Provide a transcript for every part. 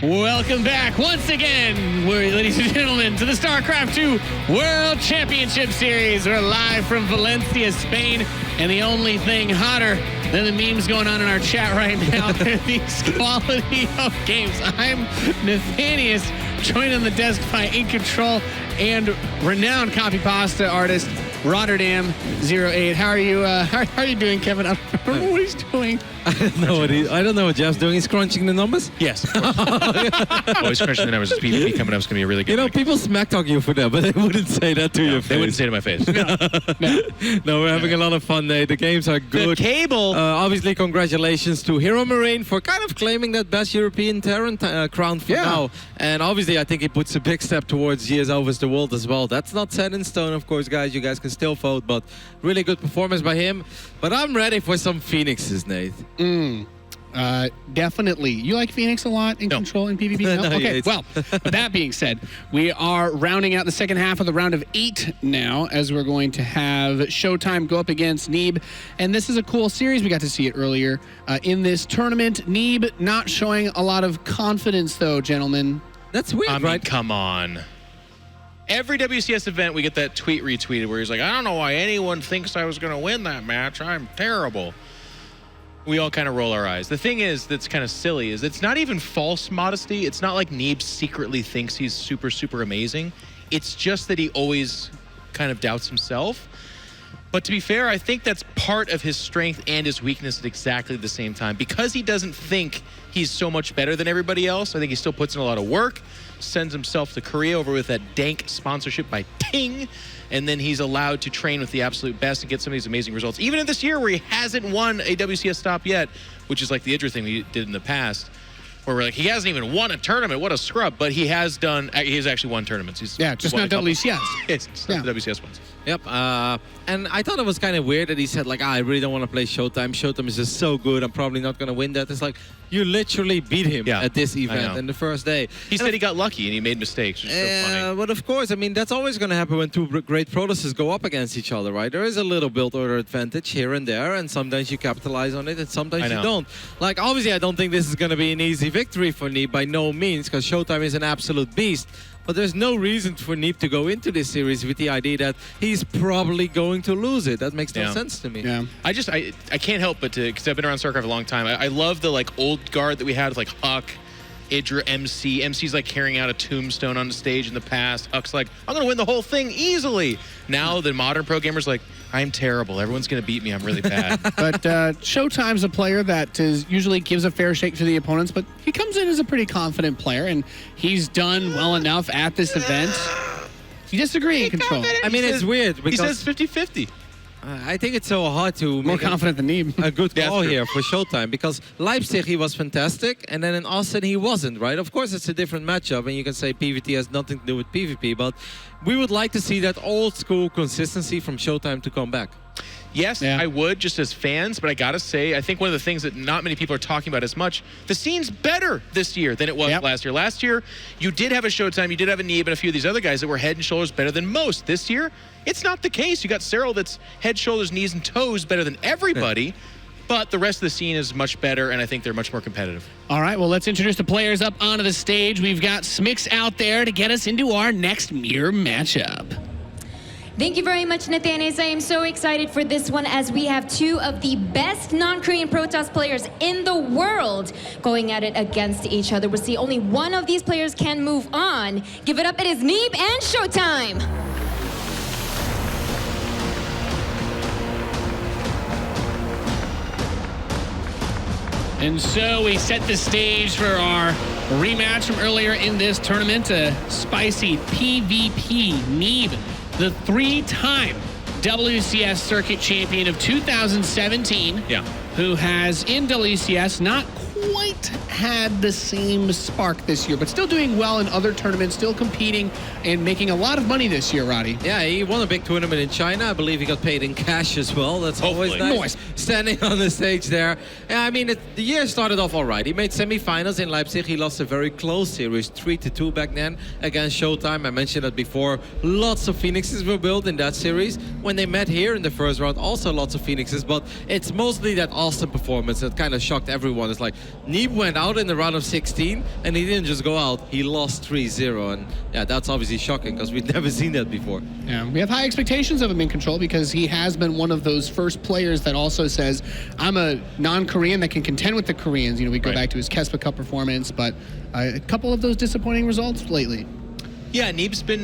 Welcome back once again, ladies and gentlemen, to the StarCraft 2 World Championship Series. We're live from Valencia, Spain, and the only thing hotter than the memes going on in our chat right now are these quality of games. I'm Nathanius, joined on the desk by In Control and renowned copy pasta artist Rotterdam08. How are you? How are you doing, Kevin? I don't know what he's doing. I don't know what Jeff's doing. He's crunching the numbers. Yes. Always crunching the numbers. PvP coming up is going to be a really good. You know, people smack talk you for that, but they wouldn't say that to your face. They wouldn't say it to my face. No, we're having a lot of fun, Nate. The games are good. The cable. Obviously, congratulations to Hero Marine for kind of claiming that best European Terran crown for now. And obviously, I think it puts a big step towards GSO vs. the world as well. That's not set in stone, of course, guys. You guys can still vote, but really good performance by him. But I'm ready for some Phoenixes, Nate. Definitely. You like Phoenix a lot in Control and PvP? No? No, Okay, yeah, well, with that being said, we are rounding out the second half of the round of 8 now, as we're going to have ShoWTimE go up against Neeb. And this is a cool series. We got to see it earlier in this tournament. Neeb not showing a lot of confidence, though, gentlemen. That's weird, I mean, right? come on. Every WCS event, we get that tweet retweeted where he's like, I don't know why anyone thinks I was going to win that match. I'm terrible. We all kind of roll our eyes. The thing is that's kind of silly is it's not even false modesty. It's not like Neeb secretly thinks he's super, super amazing. It's just that he always kind of doubts himself. But to be fair, I think that's part of his strength and his weakness at exactly the same time. Because he doesn't think he's so much better than everybody else, I think he still puts in a lot of work, sends himself to Korea over with that dank sponsorship by Ting, and then he's allowed to train with the absolute best and get some of these amazing results. Even in this year where he hasn't won a WCS stop yet, which is like the Idra thing we did in the past, where we're like, he hasn't even won a tournament, what a scrub, but he has actually won tournaments. He's just not WCS. It's the WCS ones. Yep, and I thought it was kind of weird that he said, like, I really don't want to play ShoWTimE. ShoWTimE is just so good, I'm probably not going to win that. It's like, you literally beat him at this event in the first day. He said he got lucky and he made mistakes, which is so funny. But of course, I mean, that's always going to happen when two great Protosses go up against each other, right? There is a little build order advantage here and there, and sometimes you capitalize on it, and sometimes you don't. Like, obviously, I don't think this is going to be an easy victory for Neeb by no means, because ShoWTimE is an absolute beast. But there's no reason for Neeb to go into this series with the idea that he's probably going to lose it. That makes no sense to me. Yeah. I can't help but to, because I've been around StarCraft a long time, I love the like old guard that we had with like Huck, Idra, MC. MC's like carrying out a tombstone on the stage in the past. Huck's like, I'm going to win the whole thing easily. Now the modern pro gamer's like, I'm terrible. Everyone's going to beat me. I'm really bad. But ShoWTimE's a player that usually gives a fair shake to the opponents, but he comes in as a pretty confident player, and he's done well enough at this event. You disagree, In Control? I mean, it's weird because he says 50-50. I think it's so hard to more make confident than Neeb. a good call here for ShoWTimE, because Leipzig he was fantastic, and then in Austin he wasn't, right? Of course, it's a different matchup, and you can say PvT has nothing to do with PvP, but we would like to see that old school consistency from ShoWTimE to come back. Yes, I would, just as fans, but I gotta say, I think one of the things that not many people are talking about as much, the scene's better this year than it was last year. Last year, you did have a ShoWTimE, you did have a Neeb, and a few of these other guys that were head and shoulders better than most. This year, it's not the case. You got Cyril that's head, shoulders, knees, and toes better than everybody, but the rest of the scene is much better, and I think they're much more competitive. All right, well, let's introduce the players up onto the stage. We've got Smix out there to get us into our next mirror matchup. Thank you very much, Nathanius. I am so excited for this one as we have two of the best non-Korean Protoss players in the world going at it against each other. We'll see only one of these players can move on. Give it up, it is Neeb and ShoWTimE. And so we set the stage for our rematch from earlier in this tournament, a spicy PvP. Neeb, the 3-time WCS circuit champion of 2017, who has in WCS not quite had the same spark this year, but still doing well in other tournaments, still competing and making a lot of money this year, Roddy. Yeah, he won a big tournament in China. I believe he got paid in cash as well. That's always nice. Standing on the stage there. Yeah, I mean, the year started off all right. He made semifinals in Leipzig. He lost a very close series, 3-2 back then against ShoWTimE. I mentioned that before. Lots of Phoenixes were built in that series. When they met here in the first round, also lots of Phoenixes, but it's mostly that Austin performance that kind of shocked everyone. It's like, Neeb Neeb went out in the round of 16, and he didn't just go out, he lost 3-0. And yeah, that's obviously shocking because we've never seen that before. Yeah, we have high expectations of him in Control because he has been one of those first players that also says, I'm a non-Korean that can contend with the Koreans. You know, we go back to his Kespa Cup performance, but a couple of those disappointing results lately. Yeah, Neeb's been,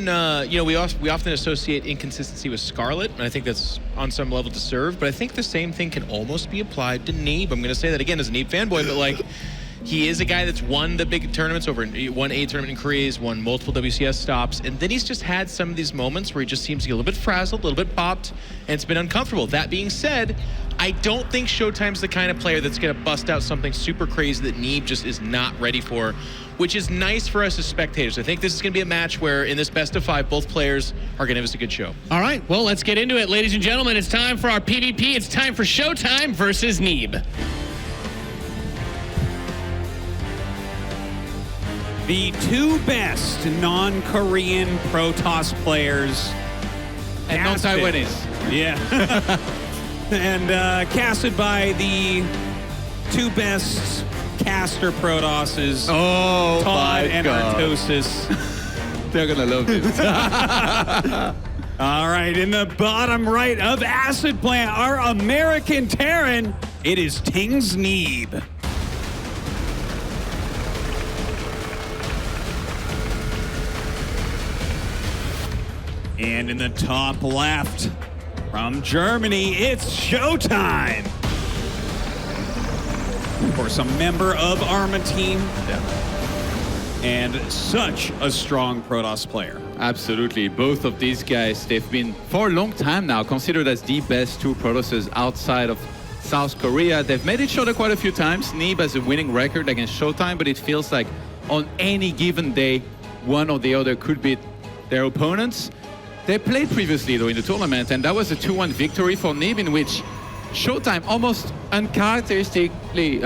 you know, we often associate inconsistency with Scarlet, and I think that's on some level deserved, but I think the same thing can almost be applied to Neeb. I'm going to say that again as a Neeb fanboy, but like, he is a guy that's won the big tournaments won a tournament in Korea, he's won multiple WCS stops, and then he's just had some of these moments where he just seems to get a little bit frazzled, a little bit bopped, and it's been uncomfortable. That being said, I don't think ShoWTimE's the kind of player that's going to bust out something super crazy that Neeb just is not ready for, which is nice for us as spectators. I think this is going to be a match where in this best of 5, both players are going to give us a good show. All right, well, let's get into it, ladies and gentlemen. It's time for our PvP. It's time for ShoWTimE versus Neeb. The two best non-Korean Protoss players. And non-Taiwanese. Yeah. And casted by the two best caster Protosses, Oh, Todd my and God. Artosis. They're gonna love this. All right, in the bottom right of Acid Plant, our American Terran, it is Ting's Neeb. And in the top left, from Germany, it's ShoWTimE. Of course, a member of Arma Team. And such a strong Protoss player. Absolutely. Both of these guys, they've been, for a long time now, considered as the best two Protosses outside of South Korea. They've met each other quite a few times. Neeb has a winning record against ShoWTimE, but it feels like on any given day, one or the other could beat their opponents. They played previously, though, in the tournament, and that was a 2-1 victory for Neeb, in which ShoWTimE almost uncharacteristically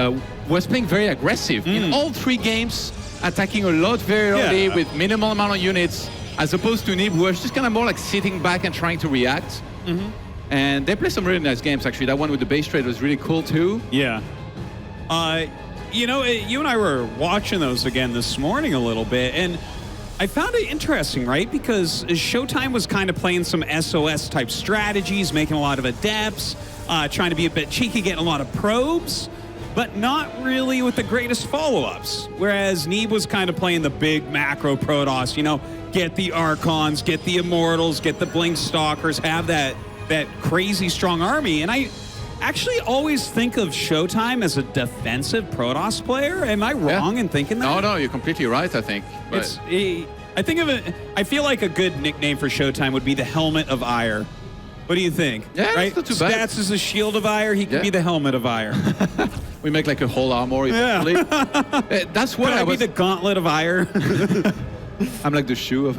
was playing very aggressive in all 3 games, attacking a lot very early with minimal amount of units, as opposed to Neeb, who was just kind of more like sitting back and trying to react. And they played some really nice games, actually. That one with the base trade was really cool, too. Yeah. You know, you and I were watching those again this morning a little bit, and I found it interesting, right? Because ShoWTimE was kind of playing some SOS type strategies, making a lot of adepts, trying to be a bit cheeky, getting a lot of probes, but not really with the greatest follow-ups. Whereas Neeb was kind of playing the big macro Protoss, you know, get the Archons, get the Immortals, get the Blink Stalkers, have that crazy strong army. And I actually always think of ShoWTimE as a defensive Protoss player. Am I wrong in thinking that? No, you're completely right, I think. But I think of it, I feel like a good nickname for ShoWTimE would be the Helmet of Ire. What do you think? Yeah, right? that's not too bad. Stats is the Shield of Ire, he can be the Helmet of Ire. we make like a whole armor eventually. That's what Could I was... be the Gauntlet of Ire? I'm like the shoe of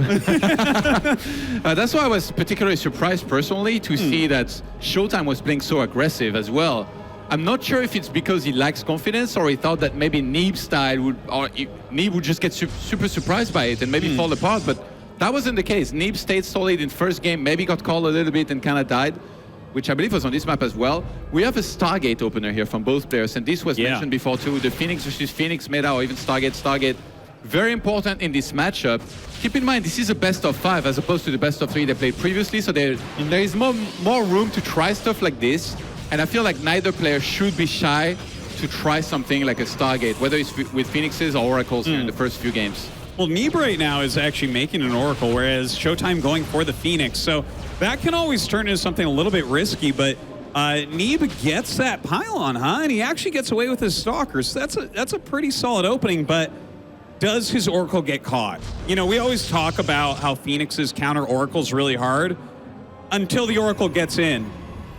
that's why I was particularly surprised personally to see that ShoWTimE was playing so aggressive as well. I'm not sure if it's because he lacks confidence or he thought that maybe Neeb's style Neeb would just get super surprised by it and maybe fall apart, but that wasn't the case. Neeb stayed solid in first game, maybe got called a little bit and kind of died, which I believe was on this map as well. We have a Stargate opener here from both players, and this was mentioned before too, the Phoenix versus Phoenix meta, or even Stargate. Very important in this matchup. Keep in mind, this is a best of 5 as opposed to the best of 3 they played previously, so there is more room to try stuff like this. And I feel like neither player should be shy to try something like a Stargate, whether it's with Phoenixes or Oracles here in the first few games. Well, Neeb right now is actually making an Oracle, whereas ShoWTimE going for the Phoenix. So that can always turn into something a little bit risky, but Neeb gets that pylon, And he actually gets away with his Stalkers. So that's a pretty solid opening, but does his Oracle get caught? You know, we always talk about how Phoenixes counter Oracles really hard until the Oracle gets in.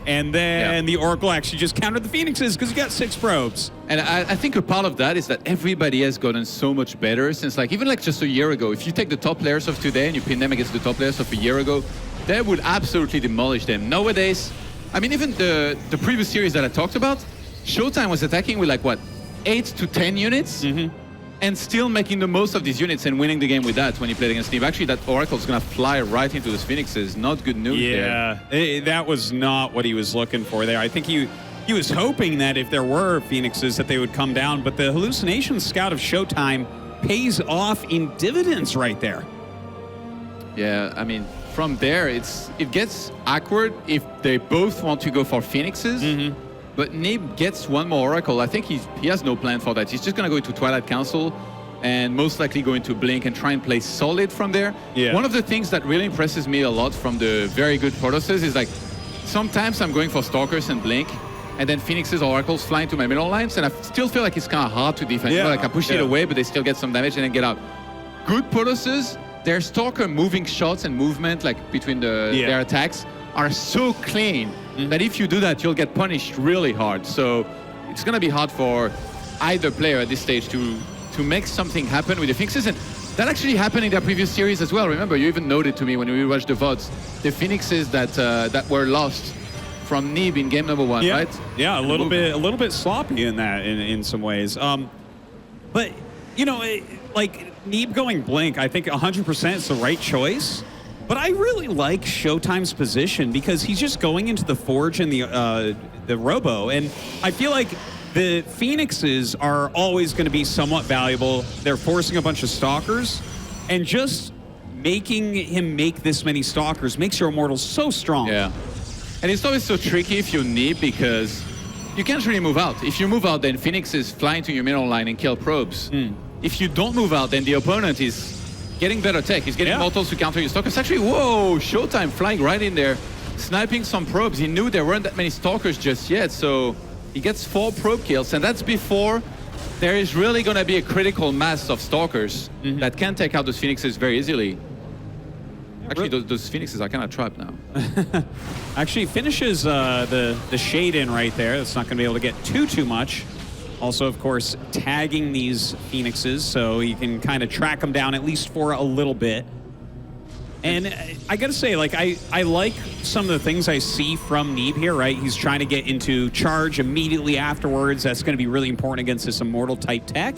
And then the Oracle actually just countered the Phoenixes because he got 6 probes. And I think a part of that is that everybody has gotten so much better since, like, even like just a year ago. If you take the top players of today and you pin them against the top players of a year ago, they would absolutely demolish them. Nowadays, I mean, even the previous series that I talked about, ShoWTimE was attacking with like, what, 8 to 10 units? And still making the most of these units and winning the game with that when he played against Neeb. Actually, that Oracle's going to fly right into those Phoenixes. Not good news there. Yeah, that was not what he was looking for there. I think he he was hoping that if there were Phoenixes that they would come down, but the hallucination scout of ShoWTimE pays off in dividends right there. Yeah, I mean, from there, it gets awkward if they both want to go for Phoenixes. But Neeb gets one more Oracle. I think he has no plan for that. He's just going to go into Twilight Council and most likely go into Blink and try and play solid from there. Yeah. One of the things that really impresses me a lot from the very good Protosses is like, sometimes I'm going for Stalkers and Blink, and then Phoenixes or Oracles fly into my middle lines, and I still feel like it's kind of hard to defend. You know, like I push it away, but they still get some damage and then get out. Good Protosses, their Stalker moving shots and movement like between their attacks are so clean that if you do that, you'll get punished really hard. So it's going to be hard for either player at this stage to make something happen with the Phoenixes. And that actually happened in their previous series as well. Remember, you even noted to me when we watched the VODs, the Phoenixes that were lost from Neeb in game number 1, right? Yeah, a little bit sloppy in that in some ways. But you know, like Neeb going Blink, I think 100% is the right choice. But I really like ShoWTimE's position because he's just going into the Forge and the Robo, and I feel like the Phoenixes are always going to be somewhat valuable. They're forcing a bunch of Stalkers, and just making him make this many Stalkers makes your Immortals so strong. Yeah. And it's always so tricky if you Neeb because you can't really move out. If you move out, then Phoenixes fly into your middle line and kill probes. If you don't move out, then the opponent is getting better tech. He's getting Immortals to counter your Stalkers. Actually, whoa, ShoWTimE flying right in there, sniping some probes. He knew there weren't that many Stalkers just yet, so he gets 4 probe kills, and that's before there is really going to be a critical mass of Stalkers that can take out those Phoenixes very easily. Actually, those Phoenixes are kind of trapped now. Actually, finishes the shade in right there. That's not going to be able to get too much. Also, of course, tagging these Phoenixes so you can kind of track them down at least for a little bit. And I gotta say, like, I like some of the things I see from Neeb here, right? He's trying to get into charge immediately afterwards. That's gonna be really important against this Immortal type tech.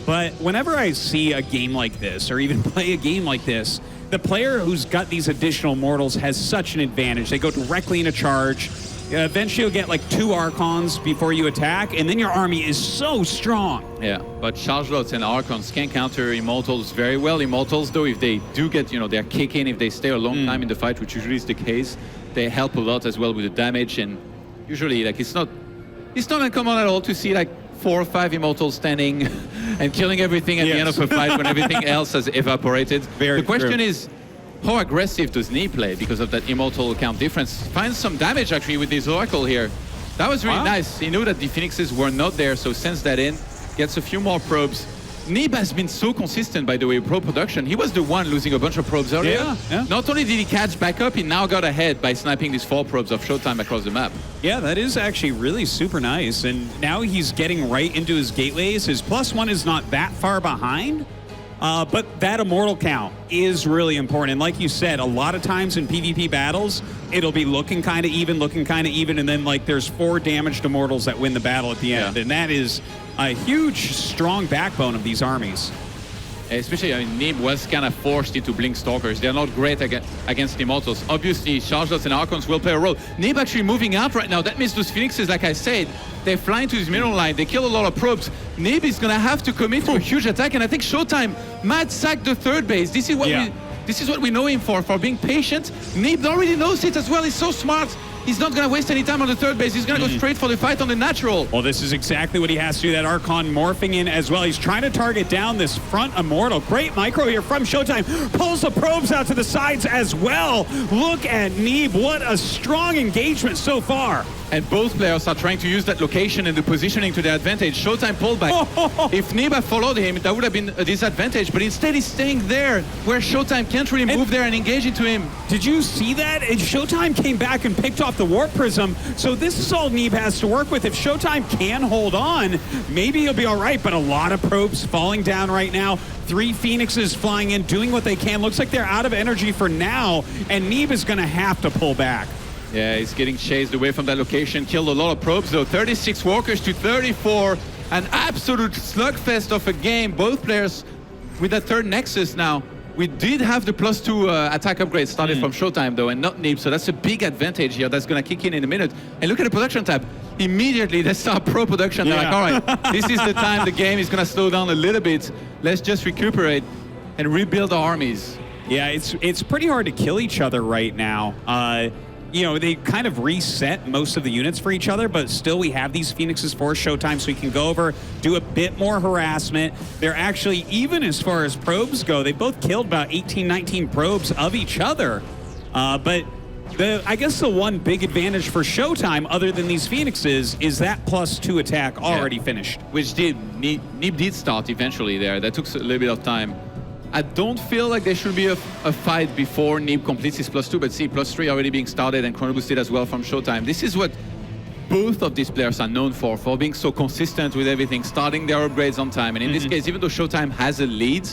But whenever I see a game like this, or even play a game like this, the player who's got these additional Immortals has such an advantage. They go directly into charge. Eventually you'll get like 2 Archons before you attack, and then your army is so strong. Yeah, but Charge Lots and Archons can counter Immortals very well. Immortals, though, if they do get, their kick in, if they stay a long time in the fight, which usually is the case, they help a lot as well with the damage. And usually, like, it's not uncommon at all to see like 4 or 5 Immortals standing and killing everything at the end of a fight when everything else has evaporated. The question is, how aggressive does Neeb play because of that Immortal count difference? Finds some damage actually with this Oracle here. That was really nice. He knew that the Phoenixes were not there, so sends that in, gets a few more probes. Neeb has been so consistent, by the way, probe production. He was the one losing a bunch of probes earlier. Yeah. Not only did he catch back up, he now got ahead by sniping these 4 probes of ShoWTimE across the map. Yeah, that is actually really super nice. And now he's getting right into his gateways. His +1 is not that far behind. But that Immortal count is really important. And like you said, a lot of times in PvP battles, it'll be looking kind of even, and then like there's 4 damaged Immortals that win the battle at the end. And that is a huge, strong backbone of these armies. Especially, I mean, Neeb was kind of forced into Blink Stalkers. They're not great against Immortals. Obviously, Charge Lots and Archons will play a role. Neeb actually moving out right now. That means those Phoenixes, like I said, they fly into his middle line. They kill a lot of probes. Neeb is going to have to commit to a huge attack, and I think ShoWTimE might sack the 3rd base. This is what we know him for being patient. Neeb already knows it as well. He's so smart. He's not going to waste any time on the 3rd base. He's going to go straight for the fight on the natural. Well, this is exactly what he has to do. That Archon morphing in as well. He's trying to target down this front Immortal. Great micro here from ShoWTimE. Pulls the probes out to the sides as well. Look at Neeb. What a strong engagement so far. And both players are trying to use that location and the positioning to their advantage. ShoWTimE pulled back. If Neeb had followed him, that would have been a disadvantage. But instead, he's staying there, where ShoWTimE can't really move there and engage into him. Did you see that? And ShoWTimE came back and picked off the Warp Prism. So this is all Neeb has to work with. If ShoWTimE can hold on, maybe he'll be all right. But a lot of probes falling down right now. 3 Phoenixes flying in, doing what they can. Looks like they're out of energy for now. And Neeb is going to have to pull back. Yeah, he's getting chased away from that location. Killed a lot of probes, though. 36 walkers to 34. An absolute slugfest of a game. Both players with that 3rd Nexus now. We did have the +2 attack upgrade started from ShoWTimE, though, and not Neeb. So that's a big advantage here. That's going to kick in a minute. And look at the production tab. immediately they start pro production. They're like, all right, this is the time the game is going to slow down a little bit. Let's just recuperate and rebuild our armies. Yeah, it's pretty hard to kill each other right now. You know, they kind of reset most of the units for each other, but still we have these Phoenixes for ShoWTimE, so we can go over, do a bit more harassment. They're actually, even as far as probes go, they both killed about 18, 19 probes of each other. But I guess the one big advantage for ShoWTimE, other than these Phoenixes, is that +2 attack already finished. Which Neeb did start eventually there. That took a little bit of time. I don't feel like there should be a fight before Neeb completes his +2, but see, +3 already being started and chrono boosted as well from ShoWTimE. This is what both of these players are known for being so consistent with everything, starting their upgrades on time. And in this case, even though ShoWTimE has a lead,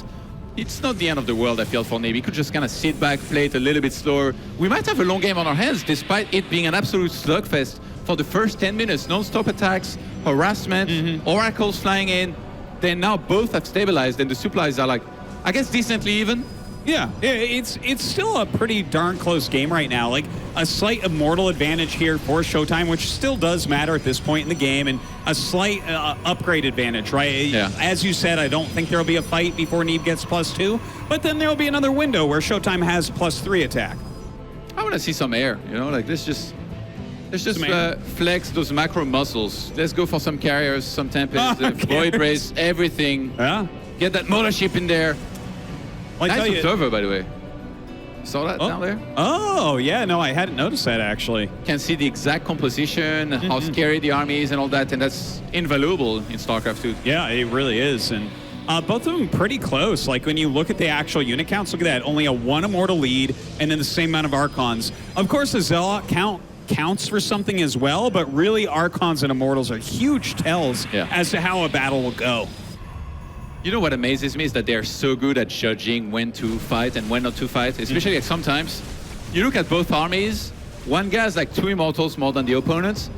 it's not the end of the world, I feel, for Neeb. He could just kind of sit back, play it a little bit slower. We might have a long game on our hands, despite it being an absolute slugfest for the first 10 minutes. Non-stop attacks, harassment, oracles flying in. They now both have stabilized, and the supplies are like, I guess, decently even. Yeah, it's still a pretty darn close game right now. Like a slight immortal advantage here for ShoWTimE, which still does matter at this point in the game, and a slight upgrade advantage, right? Yeah. As you said, I don't think there will be a fight before Neeb gets +2, but then there will be another window where ShoWTimE has +3 attack. I want to see some air, you know, like let's just flex those macro muscles. Let's go for some carriers, some Tempest, Void Race, everything. Yeah. Get that mothership in there. Well, nice observer, by the way. Saw that down there? Oh, yeah, no, I hadn't noticed that, actually. Can see the exact composition, how scary the army is and all that, and that's invaluable in StarCraft 2. Yeah, it really is, and both of them pretty close. Like, when you look at the actual unit counts, look at that, only a 1 immortal lead, and then the same amount of Archons. Of course, the Zealot counts for something as well, but really Archons and Immortals are huge tells as to how a battle will go. You know what amazes me is that they're so good at judging when to fight and when not to fight, especially like sometimes you look at both armies, one guy has like 2 immortals more than the opponents.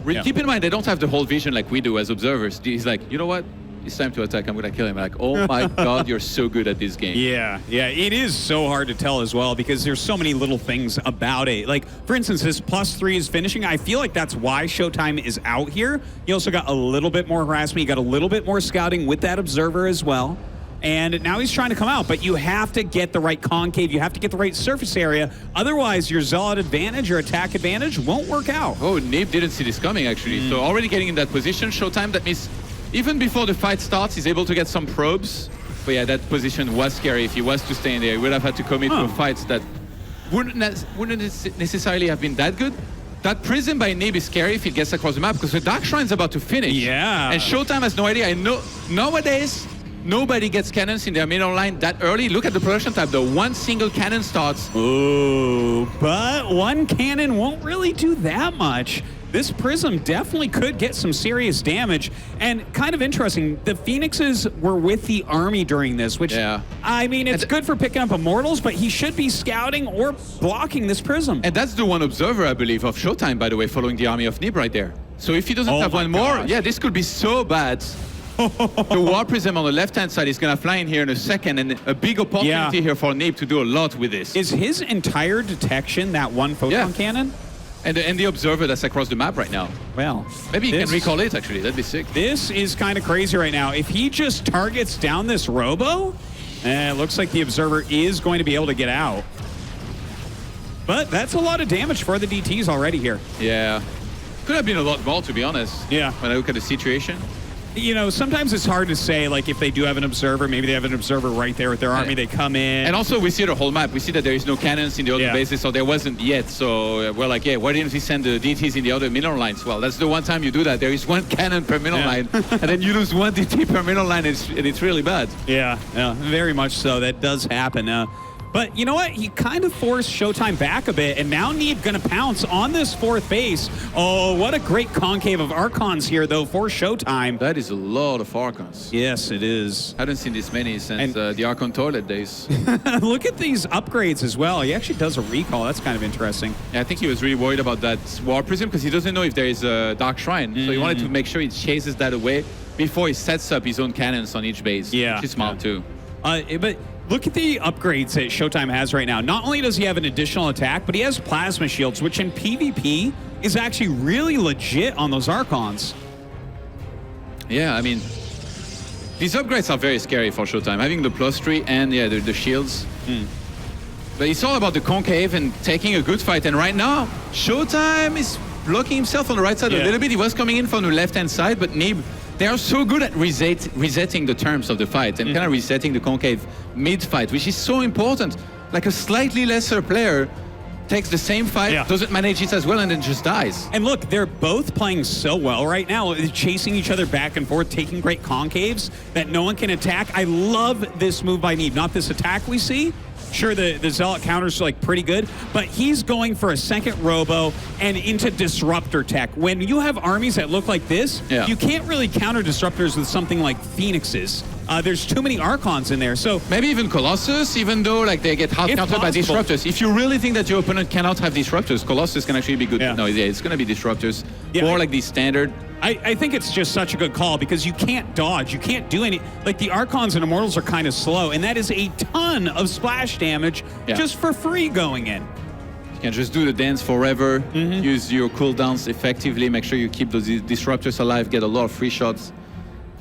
Keep in mind, they don't have the whole vision like we do as observers. He's like, you know what? It's time to attack. I'm going to kill him. Like, oh my God, you're so good at this game. Yeah, it is so hard to tell as well because there's so many little things about it. Like, for instance, this +3 is finishing. I feel like that's why ShoWTimE is out here. You also got a little bit more harassment. You got a little bit more scouting with that observer as well. And now he's trying to come out, but you have to get the right concave. You have to get the right surface area. Otherwise, your Zealot advantage, your attack advantage won't work out. Oh, Neeb didn't see this coming, actually. So already getting in that position, ShoWTimE, that means even before the fight starts, he's able to get some probes. But yeah, that position was scary. If he was to stay in there, he would have had to commit to a fight that wouldn't necessarily have been that good. That prism by Neeb is scary if it gets across the map because the Dark Shrine's about to finish. Yeah. And ShoWTimE has no idea. I know nowadays, nobody gets cannons in their middle line that early. Look at the production type. The one single cannon starts. Ooh, but one cannon won't really do that much. This Prism definitely could get some serious damage. And kind of interesting, the Phoenixes were with the army during this, which, I mean, it's good for picking up Immortals, but he should be scouting or blocking this Prism. And that's the one observer, I believe, of ShoWTimE, by the way, following the army of Neeb right there. So if he doesn't have one more, this could be so bad. The War Prism on the left-hand side is going to fly in here in a second, and a big opportunity here for Neeb to do a lot with this. Is his entire detection that one photon cannon? And the observer that's across the map right now. Well, maybe he can recall it, actually. That'd be sick. This is kind of crazy right now. If he just targets down this Robo, it looks like the observer is going to be able to get out. But that's a lot of damage for the DTs already here. Yeah. Could have been a lot more, to be honest. Yeah. When I look at the situation. You know, sometimes it's hard to say, like, if they do have an observer, maybe they have an observer right there with their army, they come in. And also, we see the whole map. We see that there is no cannons in the other bases, so there wasn't yet. So we're like, why didn't we send the DTs in the other middle lines? Well, that's the one time you do that. There is one cannon per middle line, and then you lose one DT per middle line, and it's really bad. Yeah, very much so. That does happen. But you know what? He kind of forced ShoWTimE back a bit, and now Neeb going to pounce on this 4th base. Oh, what a great concave of Archons here, though, for ShoWTimE. That is a lot of Archons. Yes, it is. I haven't seen this many since the Archon toilet days. Look at these upgrades as well. He actually does a recall. That's kind of interesting. Yeah, I think he was really worried about that War Prism because he doesn't know if there is a Dark Shrine. So he wanted to make sure he chases that away before he sets up his own cannons on each base. Yeah. Which is smart, too. But look at the upgrades that ShoWTimE has right now. Not only does he have an additional attack, but he has plasma shields, which in PvP is actually really legit on those Archons. Yeah, I mean, these upgrades are very scary for ShoWTimE. Having the +3 and the shields. But it's all about the concave and taking a good fight. And right now, ShoWTimE is blocking himself on the right side a little bit. He was coming in from the left-hand side, but Neeb, they are so good at resetting the terms of the fight and kind of resetting the concave mid-fight, which is so important. Like a slightly lesser player takes the same fight, doesn't manage it as well, and then just dies. And look, they're both playing so well right now, chasing each other back and forth, taking great concaves that no one can attack. I love this move by Neeb, not this attack we see. Sure, the Zealot counter's like pretty good, but he's going for a second Robo and into Disruptor tech. When you have armies that look like this, you can't really counter Disruptors with something like Phoenixes. There's too many Archons in there, so... Maybe even Colossus, even though like they get hard countered by Disruptors. If you really think that your opponent cannot have Disruptors, Colossus can actually be good. No, it's going to be Disruptors. More like the standard. I think it's just such a good call because you can't dodge. You can't do any... Like, the Archons and Immortals are kind of slow, and that is a ton of splash damage just for free going in. You can just do the dance forever, use your cooldowns effectively, make sure you keep those Disruptors alive, get a lot of free shots.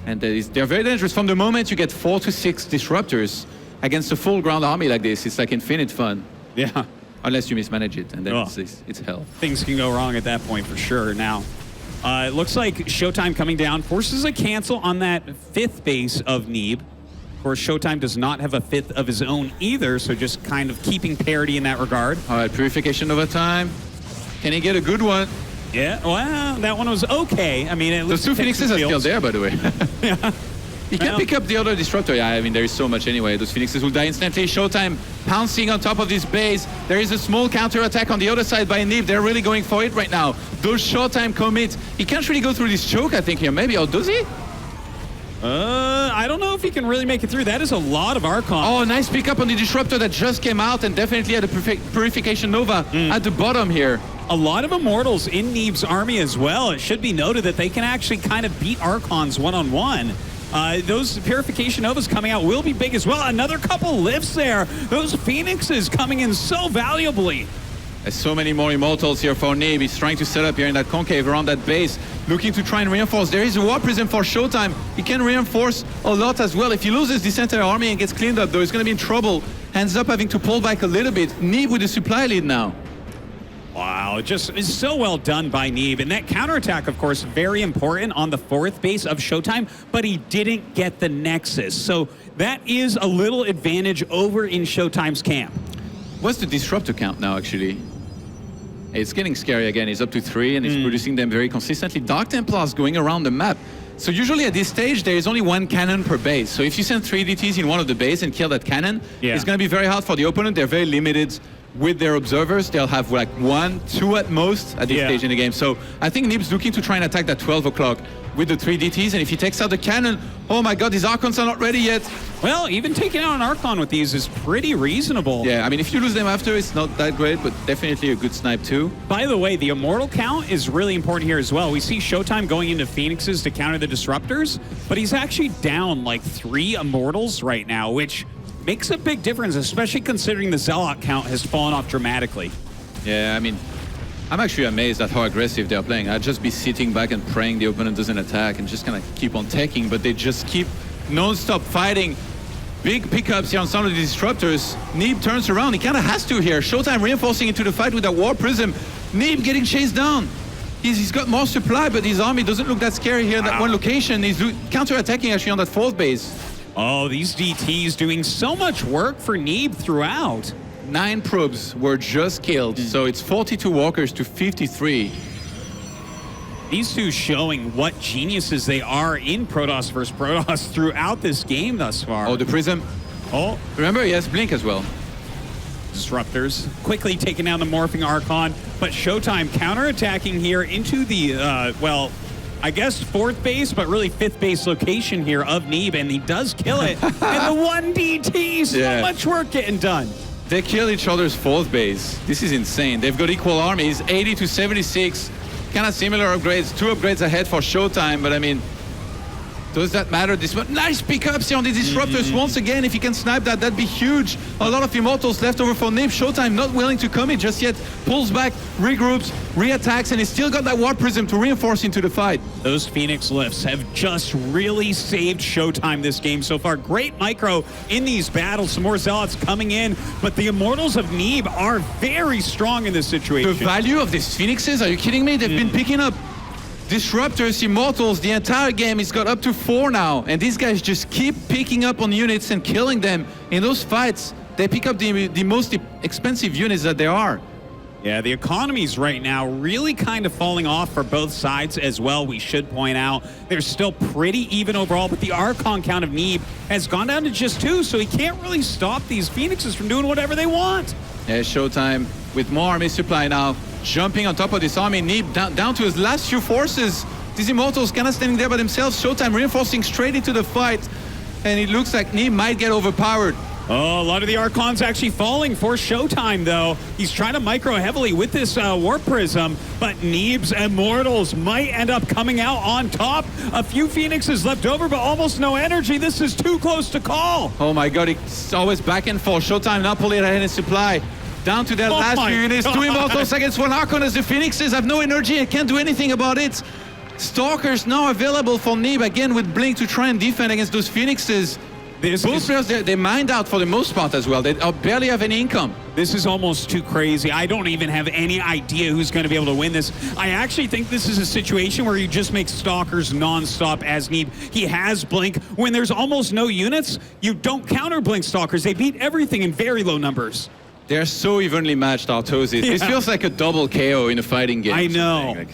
And they're very dangerous. From the moment you get 4 to 6 Disruptors against a full ground army like this, it's like infinite fun. Yeah. Unless you mismanage it, and then it's hell. Things can go wrong at that point for sure. Now, it looks like ShoWTimE coming down forces a cancel on that 5th base of Neeb. Of course, ShoWTimE does not have a 5th of his own either, so just kind of keeping parity in that regard. All right, Purification over time. Can he get a good one? Yeah, well, that one was okay. I mean, it those 2 Phoenixes are still there, by the way. He can pick up the other Disruptor. Yeah, I mean, there is so much anyway. Those Phoenixes will die instantly. ShoWTimE pouncing on top of this base. There is a small counter attack on the other side by Neeb. They're really going for it right now. Those ShoWTimE commits. He can't really go through this choke, I think, here. Maybe, or does he? I don't know if he can really make it through. That is a lot of Archons. Oh, nice pickup on the Disruptor that just came out, and definitely had a Purification Nova at the bottom here. A lot of Immortals in Neeb's army as well. It should be noted that they can actually kind of beat Archons one-on-one. Those Purification Novas coming out will be big as well. Another couple lifts there. Those Phoenixes coming in so valuably. There's so many more Immortals here for Neeb. He's trying to set up here in that concave around that base, looking to try and reinforce. There is a War Prism for ShoWTimE. He can reinforce a lot as well. If he loses this entire army and gets cleaned up, though, he's going to be in trouble. Ends up having to pull back a little bit. Neeb with the supply lead now. Wow, just is so well done by Neeb. And that counterattack, of course, very important on the 4th base of ShoWTimE, but he didn't get the Nexus. So that is a little advantage over in ShoWTimE's camp. What's the Disruptor count now, actually? It's getting scary again. He's up to 3, and he's producing them very consistently. Dark Templars going around the map. So usually at this stage, there is only 1 cannon per base. So if you send 3 DTs in one of the bases and kill that cannon, it's going to be very hard for the opponent. They're very limited with their observers. They'll have like 1, 2 at most at this stage in the game. So I think Neeb's looking to try and attack that 12 o'clock with the 3 DTs. And if he takes out the cannon, oh my god, these Archons are not ready yet. Well, even taking out an Archon with these is pretty reasonable. Yeah, I mean, if you lose them after, it's not that great, but definitely a good snipe too. By the way, the Immortal count is really important here as well. We see ShoWTimE going into Phoenixes to counter the Disruptors, but he's actually down like 3 Immortals right now, which makes a big difference, especially considering the Zealot count has fallen off dramatically. Yeah, I mean, I'm actually amazed at how aggressive they're playing. I'd just be sitting back and praying the opponent doesn't attack and just kind of keep on taking, but they just keep non-stop fighting. Big pickups here on some of the Disruptors. Neeb turns around. He kind of has to here. ShoWTimE reinforcing into the fight with that War Prism. Neeb getting chased down. He's got more supply, but his army doesn't look that scary here in that one location. He's counter-attacking actually on that 4th base. Oh, these DTs doing so much work for Neeb throughout. 9 probes were just killed, so it's 42 walkers to 53. These two showing what geniuses they are in Protoss versus Protoss throughout this game thus far. Oh, the Prism. Oh. Remember, he has Blink as well. Disruptors quickly taking down the Morphing Archon, but ShoWTimE counterattacking here into the, well, I guess 4th base, but really 5th base location here of Neeb, and he does kill it. And the 1 DT, so much work getting done. They kill each other's 4th base. This is insane. They've got equal armies, 80 to 76. Kind of similar upgrades, 2 upgrades ahead for ShoWTimE, but I mean, Does that matter? This one, nice pickups here on the disruptors. Once again, if he can snipe that, that'd be huge. A lot of immortals left over for Neeb. ShoWTimE not willing to commit just yet. Pulls back, regroups, reattacks, and he's still got that Ward Prism to reinforce into the fight. Those Phoenix lifts have just really saved ShoWTimE this game so far. Great micro in these battles. Some more Zealots coming in, but the Immortals of Neeb are very strong in this situation. The value of these Phoenixes, are you kidding me? They've been picking up Disruptors, Immortals, the entire game. He's got up to 4 now, and these guys just keep picking up on units and killing them. In those fights, they pick up the most expensive units that there are. Yeah, the economies right now really kind of falling off for both sides as well, we should point out. They're still pretty even overall, but the Archon count of Neeb has gone down to just 2, so he can't really stop these Phoenixes from doing whatever they want. Yeah, ShoWTimE with more army supply now, jumping on top of this army. Neeb down to his last few forces. These Immortals kind of standing there by themselves. ShoWTimE reinforcing straight into the fight, and it looks like Neeb might get overpowered. Oh, a lot of the Archons actually falling for ShoWTimE, though. He's trying to micro heavily with this Warp Prism, but Neeb's Immortals might end up coming out on top. A few Phoenixes left over, but almost no energy. This is too close to call. Oh my god, it's always back and forth. ShoWTimE not pulling ahead in supply. Down to their last few units. 2 Immortals against 1 Archon as the Phoenixes have no energy and can't do anything about it. Stalkers now available for Neeb again with Blink to try and defend against those Phoenixes. Both players, they mined out for the most part as well. They barely have any income. This is almost too crazy. I don't even have any idea who's going to be able to win this. I actually think this is a situation where you just make Stalkers non-stop as Neeb. He has Blink. When there's almost no units, you don't counter Blink Stalkers. They beat everything in very low numbers. They're so evenly matched, Artosis. Yeah. It feels like a double KO in a fighting game. I know.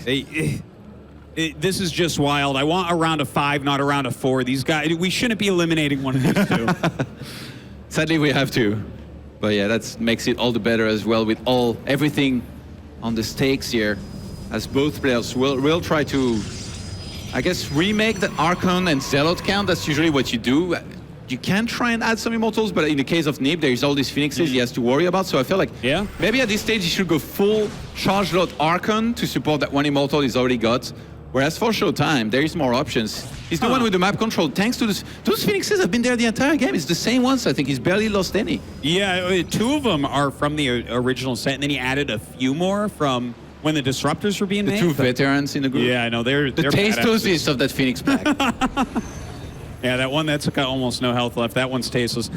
This is just wild. I want a round of 5, not a round of 4. These guys, we shouldn't be eliminating one of these two. Sadly, we have to. But yeah, that makes it all the better as well with everything on the stakes here. As both players will try to, I guess, remake the Archon and Zealot count. That's usually what you do. You can try and add some Immortals, but in the case of Neeb, there's all these Phoenixes he has to worry about. So I feel like maybe at this stage he should go full charge load Archon to support that 1 Immortal he's already got. Whereas for ShoWTimE, there is more options. He's the one with the map control. Thanks to those Phoenixes have been there the entire game. It's the same ones. I think he's barely lost any. Yeah, 2 of them are from the original set, and then he added a few more from when the Disruptors were being made. The 2 veterans in the group. Yeah, I know. They're tasteosis of that Phoenix pack. Yeah, that one that's got almost no health left. That one's tasteless.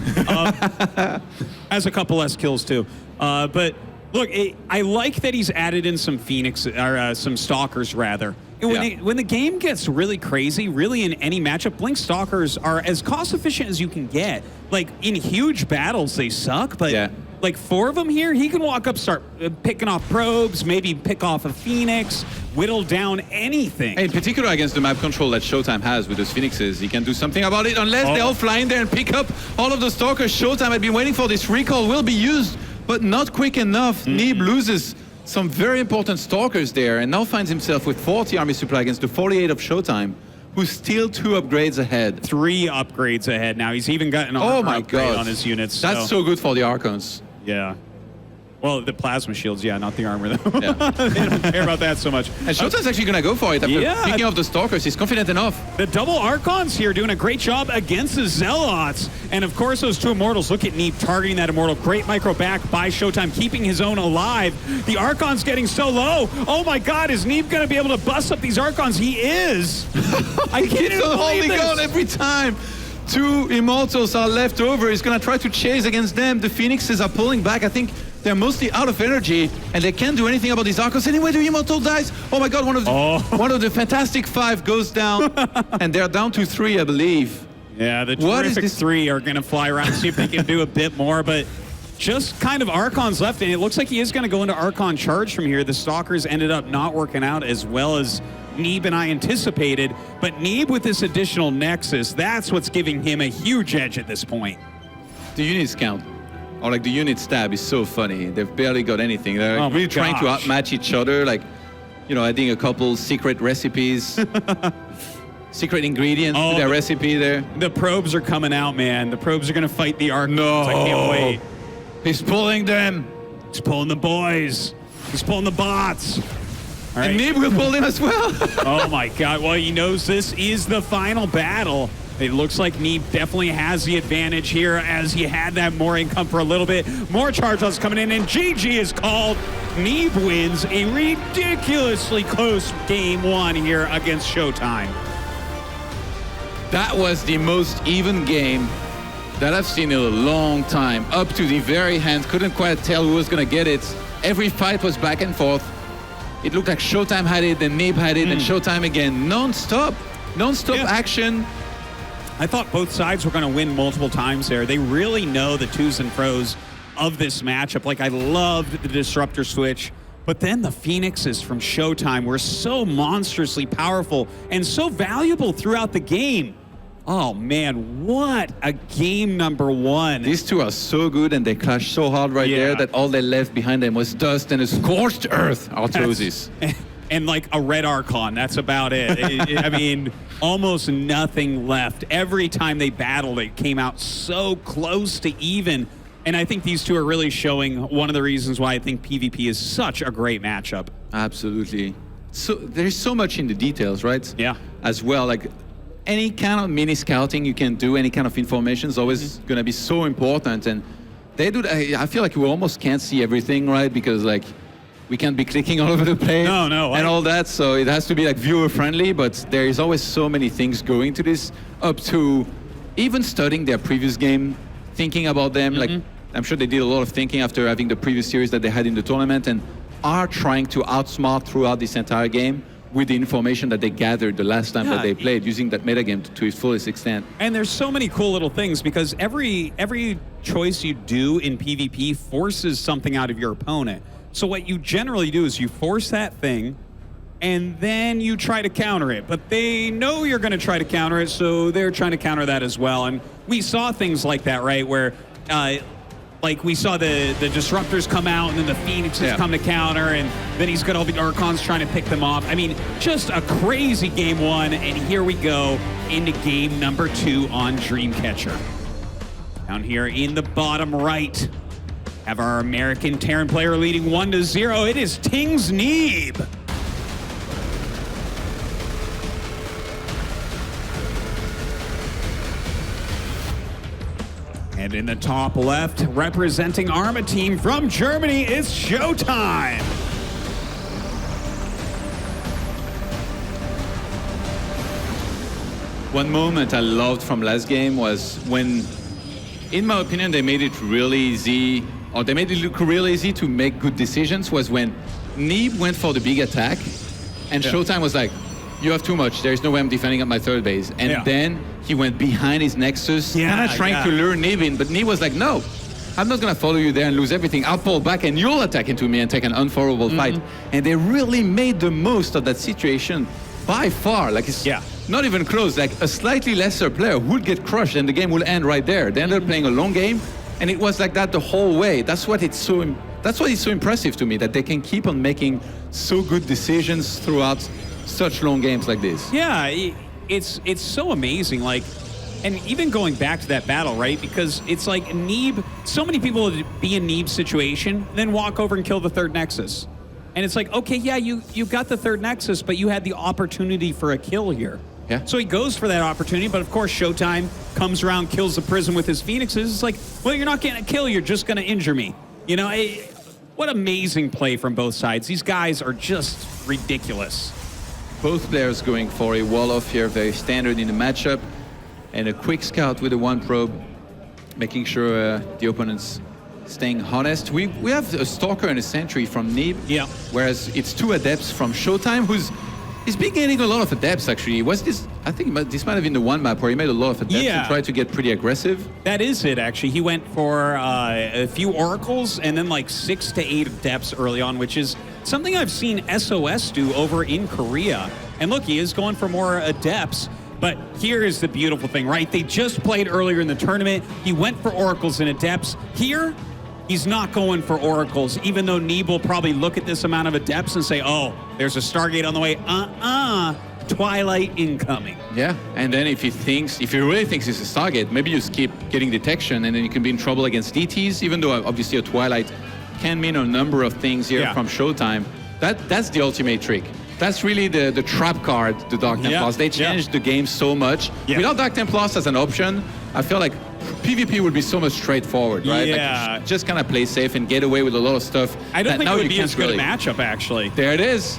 Has a couple less kills too. But look, I like that he's added in some some Stalkers rather. When the game gets really crazy, really in any matchup, Blink Stalkers are as cost efficient as you can get. Like in huge battles, they suck, but like 4 of them here, he can walk up, start picking off probes, maybe pick off a Phoenix, whittle down anything. In particular against the map control that ShoWTimE has with those Phoenixes, he can do something about it unless they all fly in there and pick up all of the Stalkers. ShoWTimE had been waiting for this recall, will be used, but not quick enough. Neeb loses some very important Stalkers there and now finds himself with 40 army supply against the 48 of ShoWTimE, who's still 2 upgrades ahead. 3 upgrades ahead now. He's even got an armor upgrade on his units. That's so good for the Archons. Yeah. Well, the plasma shields, not the armor, though. Yeah. They don't care about that so much. And ShoWTime's actually going to go for it. After picking off the Stalkers, he's confident enough. The double Archons here doing a great job against the Zealots. And, of course, those 2 Immortals. Look at Neeb targeting that Immortal. Great micro back by ShoWTimE, keeping his own alive. The Archon's getting so low. Oh, my God, is Neeb going to be able to bust up these Archons? He is. I can't even believe this. God, every time 2 Immortals are left over, he's going to try to chase against them. The Phoenixes are pulling back. I think they're mostly out of energy, and they can't do anything about these Archons. Anyway, the Immortal dies. Oh my God, one of the Fantastic 5 goes down, and they're down to 3, I believe. Yeah, the terrific 3 are going to fly around and see if they can do a bit more, but just kind of Archons left, and it looks like he is going to go into Archon charge from here. The Stalkers ended up not working out as well as Neeb and I anticipated, but Neeb with this additional Nexus, that's what's giving him a huge edge at this point. The units count. Or like the unit stab is so funny. They've barely got anything. They're really trying to outmatch each other, like, adding a couple secret recipes, secret ingredients to their recipe there. The probes are coming out, man. The probes are going to fight the Archons. I can't wait. He's pulling them. He's pulling the boys. He's pulling the bots. All right. And Neeb will pull him as well. Oh my God. Well, he knows this is the final battle. It looks like Neeb definitely has the advantage here as he had that mooring come for a little bit. More charge outs coming in, and GG is called. Neeb wins a ridiculously close game one here against ShoWTimE. That was the most even game that I've seen in a long time. Up to the very end, couldn't quite tell who was going to get it. Every fight was back and forth. It looked like ShoWTimE had it, then Neeb had it, and ShoWTimE again. Non-stop action. I thought both sides were going to win multiple times there. They really know the twos and fros of this matchup. Like, I loved the Disruptor switch, but then the Phoenixes from ShoWTimE were so monstrously powerful and so valuable throughout the game. Oh man, what a game number one. These two are so good, and they clashed so hard right there that all they left behind them was dust and a scorched earth, Arthrosis. And like a red Archon, that's about it. I mean, almost nothing left. Every time they battled, it came out so close to even. And I think these two are really showing one of the reasons why I think PvP is such a great matchup. Absolutely. So there's so much in the details, right? Yeah. As well, like any kind of mini scouting you can do, any kind of information is always going to be so important. And they do. I feel like we almost can't see everything, right? Because like we can't be clicking all over the place. No. And all that. So it has to be like viewer friendly. But there is always so many things going to this, up to even studying their previous game, thinking about them. Like I'm sure they did a lot of thinking after having the previous series that they had in the tournament, and are trying to outsmart throughout this entire game with the information that they gathered the last time that they played, using that metagame to its fullest extent. And there's so many cool little things because every choice you do in PvP forces something out of your opponent. So what you generally do is you force that thing, and then you try to counter it. But they know you're going to try to counter it, so they're trying to counter that as well. And we saw things like that, right, where like we saw the Disruptors come out, and then the Phoenixes come to counter, and then he's got all the Archons trying to pick them off. I mean, just a crazy game one, and here we go into game number 2 on Dreamcatcher. Down here in the bottom right, have our American Terran player leading 1-0. It is Ting's Neeb. And in the top left, representing Arma Team from Germany, is ShoWTimE. One moment I loved from last game was when, in my opinion, they made it really easy, or they made it look real easy to make good decisions, was when Neeb went for the big attack, and ShoWTimE was like, you have too much, there's no way I'm defending at my third base. And then he went behind his Nexus, kind of trying to lure Neeb in, but Neeb was like, no, I'm not going to follow you there and lose everything. I'll pull back and you'll attack into me and take an unfavorable fight. And they really made the most of that situation by far. Like, it's not even close. Like, a slightly lesser player would get crushed and the game will end right there. They ended up playing a long game, and it was like that the whole way. That's what it's so impressive to me, that they can keep on making so good decisions throughout such long games like this. Yeah, it's so amazing. Like, and even going back to that battle, right? Because it's like Neeb, so many people would be in Neeb's situation, then walk over and kill the third Nexus. And it's like, okay, yeah, you got the third Nexus, but you had the opportunity for a kill here. Yeah. So he goes for that opportunity, but of course ShoWTimE comes around, kills the Prism with his Phoenixes. It's like, well, you're not getting a kill, you're just gonna injure me. You know, what amazing play from both sides. These guys are just ridiculous. Both players going for a wall-off here, very standard in the matchup, and a quick scout with a 1 probe, making sure the opponent's staying honest. We have a Stalker and a Sentry from Neeb, whereas it's 2 Adepts from ShoWTimE, he's been getting a lot of Adepts, actually. I think this might have been the one map where he made a lot of Adepts and tried to get pretty aggressive. That is it, actually. He went for a few Oracles and then like 6 to 8 Adepts early on, which is something I've seen SOS do over in Korea. And look, he is going for more Adepts. But here is the beautiful thing, right? They just played earlier in the tournament. He went for Oracles and Adepts. Here, he's not going for Oracles, even though Neeb will probably look at this amount of Adepts and say, oh, there's a Stargate on the way. Twilight incoming. Yeah, and then if he really thinks it's a Stargate, maybe you skip getting detection, and then you can be in trouble against DTs, even though obviously a Twilight can mean a number of things here from ShoWTimE. That's the ultimate trick. That's really the trap card, the Dark Templars. They changed the game so much. Without Dark Templars as an option, I feel like PvP would be so much straightforward, right? Yeah. Like just kind of play safe and get away with a lot of stuff. I don't think now it would you be can't as good really. a matchup, actually. There it is.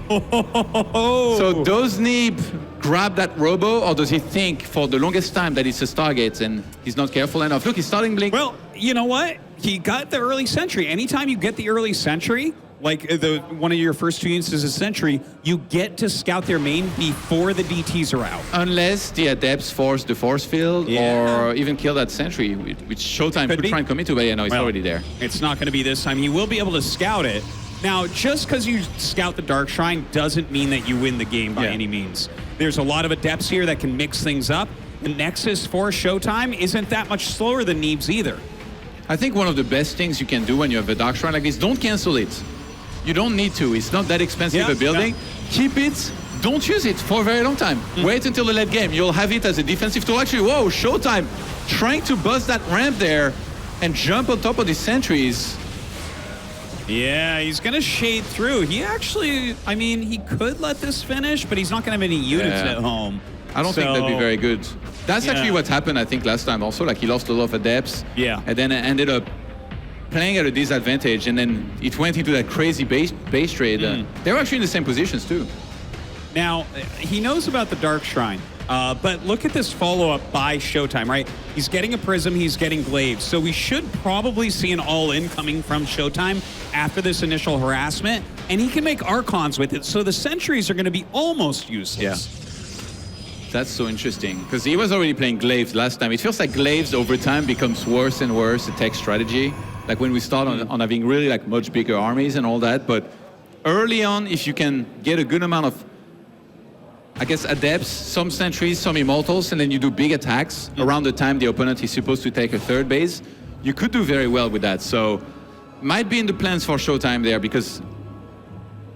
So does Neeb grab that robo, or does he think for the longest time that it's a Stargate and he's not careful enough? Look, he's starting Blink. Well, you know what? He got the early sentry. Anytime you get the early sentry, like one of your first 2 units is a sentry, you get to scout their main before the DTs are out. Unless the Adepts force the force field or even kill that sentry, which ShoWTimE could try and commit to, but yeah, no, he's already there. It's not going to be this time. He will be able to scout it. Now, just because you scout the Dark Shrine doesn't mean that you win the game by any means. There's a lot of Adepts here that can mix things up. The Nexus for ShoWTimE isn't that much slower than Neeb's either. I think one of the best things you can do when you have a Dark Shrine like this, don't cancel it. You don't need to. It's not that expensive a building. Keep it. Don't use it for a very long time. Wait until the late game. You'll have it as a defensive tool. Actually, whoa, ShoWTimE trying to bust that ramp there and jump on top of the sentries. Yeah, he's going to shade through. He actually, I mean, he could let this finish, but he's not going to have any units at home. I don't think that'd be very good. That's actually what happened, I think, last time also. Like, he lost a lot of Adepts. Yeah. And then ended up playing at a disadvantage, and then it went into that crazy base trade. They were actually in the same positions, too. Now, he knows about the Dark Shrine, but look at this follow-up by ShoWTimE, right? He's getting a Prism, he's getting Glaives, so we should probably see an all-in coming from ShoWTimE after this initial harassment, and he can make Archons with it, so the Sentries are going to be almost useless. That's so interesting, because he was already playing Glaives last time. It feels like Glaives over time becomes worse and worse, the tech strategy. Like when we start on having really like much bigger armies and all that, but early on, if you can get a good amount of, I guess, Adepts, some Sentries, some Immortals, and then you do big attacks around the time the opponent is supposed to take a third base, you could do very well with that. So might be in the plans for ShoWTimE there, because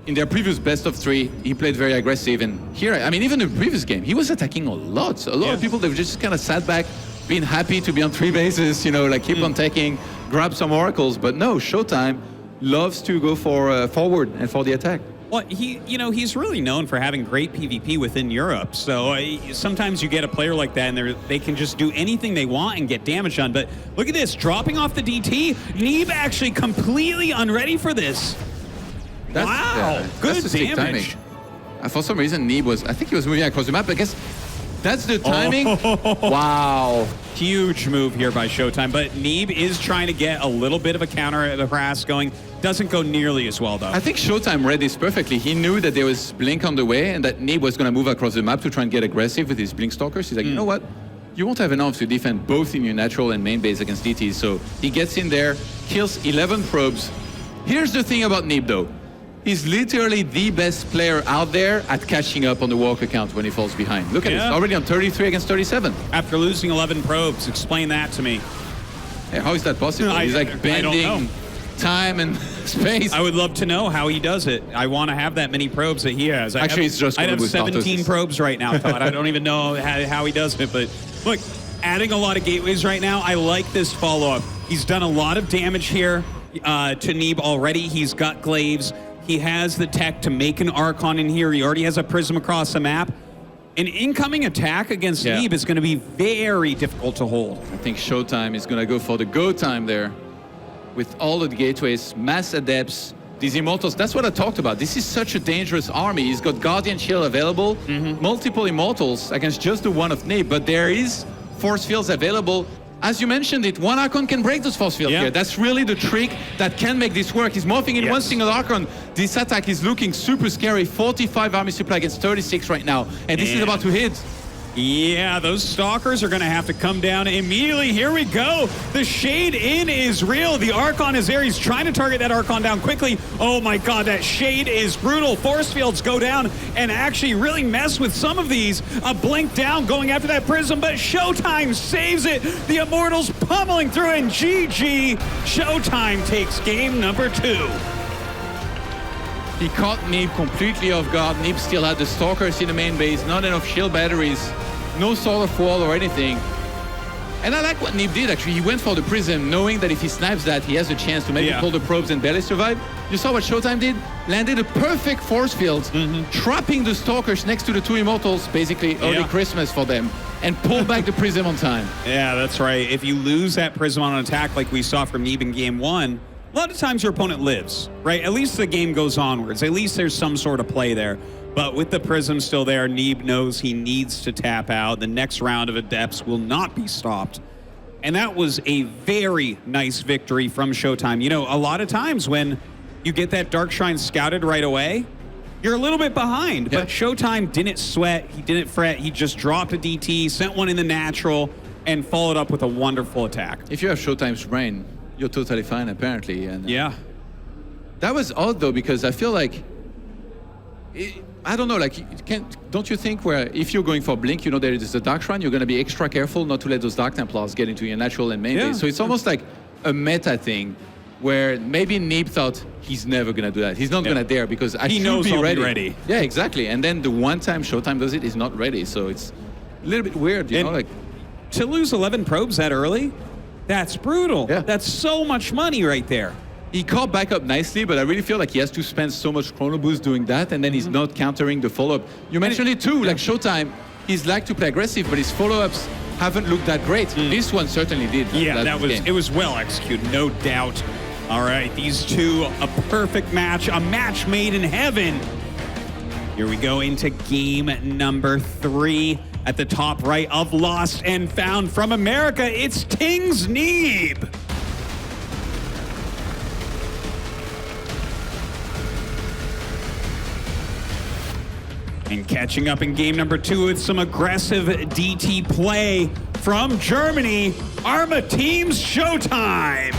in their previous best of 3, he played very aggressive. And here, I mean, even in the previous game, he was attacking a lot. A lot of people, they've just kind of sat back, being happy to be on 3 bases, you know, like keep on taking, grab some oracles. But no, ShoWTimE loves to go for forward and for the attack. Well, he's really known for having great PvP within Europe. So sometimes you get a player like that, and they can just do anything they want and get damage done. But look at this, dropping off the DT. Neeb actually completely unready for this. Wow, good damage. For some reason, Neeb was, I think he was moving across the map. I guess that's the timing. Wow. Huge move here by ShoWTimE, but Neeb is trying to get a little bit of a counter at the harass going. Doesn't go nearly as well, though. I think ShoWTimE read this perfectly. He knew that there was Blink on the way and that Neeb was going to move across the map to try and get aggressive with his Blink Stalkers. He's like, you know what? You won't have enough to defend both in your natural and main base against DTs. So he gets in there, kills 11 probes. Here's the thing about Neeb, though. He's literally the best player out there at catching up on the walker count when he falls behind. Look at this, already on 33 against 37. After losing 11 probes, explain that to me. Hey, how is that possible? He's like bending time and space. I would love to know how he does it. I want to have that many probes that he has. Actually, it's just I have 17 probes right now, Todd. I don't even know how he does it, but look, adding a lot of gateways right now, I like this follow-up. He's done a lot of damage here to Neeb already. He's got Glaives. He has the tech to make an Archon in here. He already has a Prism across the map. An incoming attack against Neeb is going to be very difficult to hold. I think ShoWTimE is going to go for the go time there. With all of the gateways, mass Adepts, these Immortals. That's what I talked about. This is such a dangerous army. He's got Guardian Shield available, multiple Immortals against just the one of Neeb, but there is Force Fields available. As you mentioned it, one Archon can break those force fields here. That's really the trick that can make this work. He's morphing in one single Archon. This attack is looking super scary. 45 army supply against 36 right now. And this is about to hit. Yeah, those Stalkers are going to have to come down immediately. Here we go. The Shade in is real. The Archon is there. He's trying to target that Archon down quickly. Oh my god, that Shade is brutal. Force fields go down and actually really mess with some of these. A blink down going after that Prism, but ShoWTimE saves it. The Immortals pummeling through, and GG. ShoWTimE takes game number 2. He caught Neeb completely off guard. Neeb still had the Stalkers in the main base, not enough shield batteries, no sort of wall or anything. And I like what Neeb did, actually. He went for the Prism, knowing that if he snipes that, he has a chance to maybe pull the probes and barely survive. You saw what ShoWTimE did? Landed a perfect force field, trapping the Stalkers next to the two Immortals, basically early Christmas for them, and pull back the Prism on time. Yeah, that's right. If you lose that Prism on an attack like we saw from Neeb in game 1, a lot of times your opponent lives, right? At least the game goes onwards. At least there's some sort of play there. But with the Prism still there, Neeb knows he needs to tap out. The next round of Adepts will not be stopped. And that was a very nice victory from ShoWTimE. You know, a lot of times when you get that Dark Shrine scouted right away, you're a little bit behind. But ShoWTimE didn't sweat, he didn't fret, he just dropped a DT, sent one in the natural, and followed up with a wonderful attack. If you have ShoWTimE's brain, you're totally fine, apparently. And that was odd, though, because I feel like... I don't know, like, don't you think where if you're going for Blink, you know there is a Dark Shrine, you're going to be extra careful not to let those Dark Templars get into your natural and main base. So it's almost like a meta thing where maybe Neeb thought he's never going to do that. He's not going to dare because I should be ready. Yeah, exactly. And then the one time ShoWTimE does it, he's not ready. So it's a little bit weird, you know? Like, to lose 11 probes that early, that's brutal. That's so much money right there. He caught back up nicely, but I really feel like he has to spend so much chrono boost doing that, and then he's not countering the follow-up. You mentioned it too, like ShoWTimE, he's like to play aggressive, but his follow-ups haven't looked that great. This one certainly did. It was well executed, no doubt. All right, these two, a perfect match, a match made in heaven. Here we go into game number 3. At the top right of Lost and Found from America, it's Ting's Neeb. And catching up in game number 2 with some aggressive DT play from Germany, Arma Team's ShoWTimE.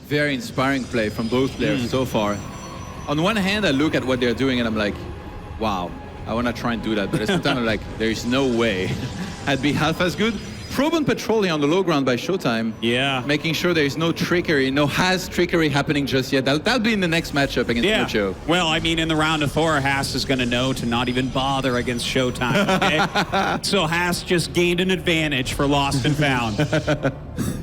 Very inspiring play from both players so far. On one hand, I look at what they're doing and I'm like, wow, I want to try and do that. But at the same time, I'm like, there is no way I'd be half as good. Proben patrolling on the low ground by ShoWTimE. Making sure there is no trickery, no has trickery happening just yet. That'll be in the next matchup against Mojo. Well, I mean, in the round of Thor, Haas is going to know to not even bother against ShoWTimE, okay? So Haas just gained an advantage for Lost and Found.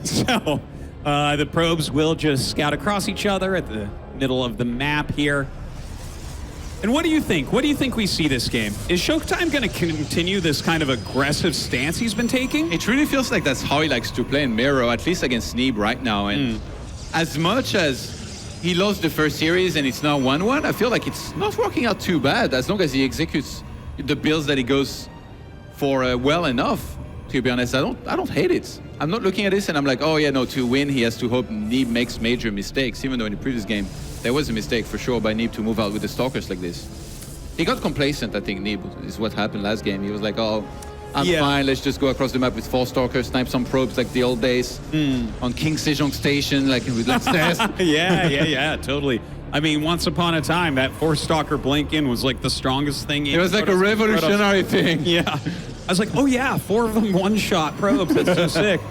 So the probes will just scout across each other at the middle of the map here. And what do you think? What do you think we see this game? Is ShoWTimE going to continue this kind of aggressive stance he's been taking? It really feels like that's how he likes to play in Mirror, at least against Neeb right now. And as much as he lost the first series and it's now 1-1, I feel like it's not working out too bad as long as he executes the builds that he goes for well enough. To be honest, I don't hate it. I'm not looking at this and I'm like, oh yeah, no, to win he has to hope Neeb makes major mistakes, even though in the previous game there was a mistake for sure by Neeb to move out with the Stalkers like this. He got complacent, I think, Neeb, is what happened last game. He was like, oh, I'm fine, let's just go across the map with 4 Stalkers, snipe some probes like the old days on King Sejong Station, like with Let's Test. Yeah, totally. I mean, once upon a time, that 4-Stalker blink-in was like the strongest thing. It was like a revolutionary thing. Yeah. I was like, oh yeah, 4 of them one-shot probes. That's so sick.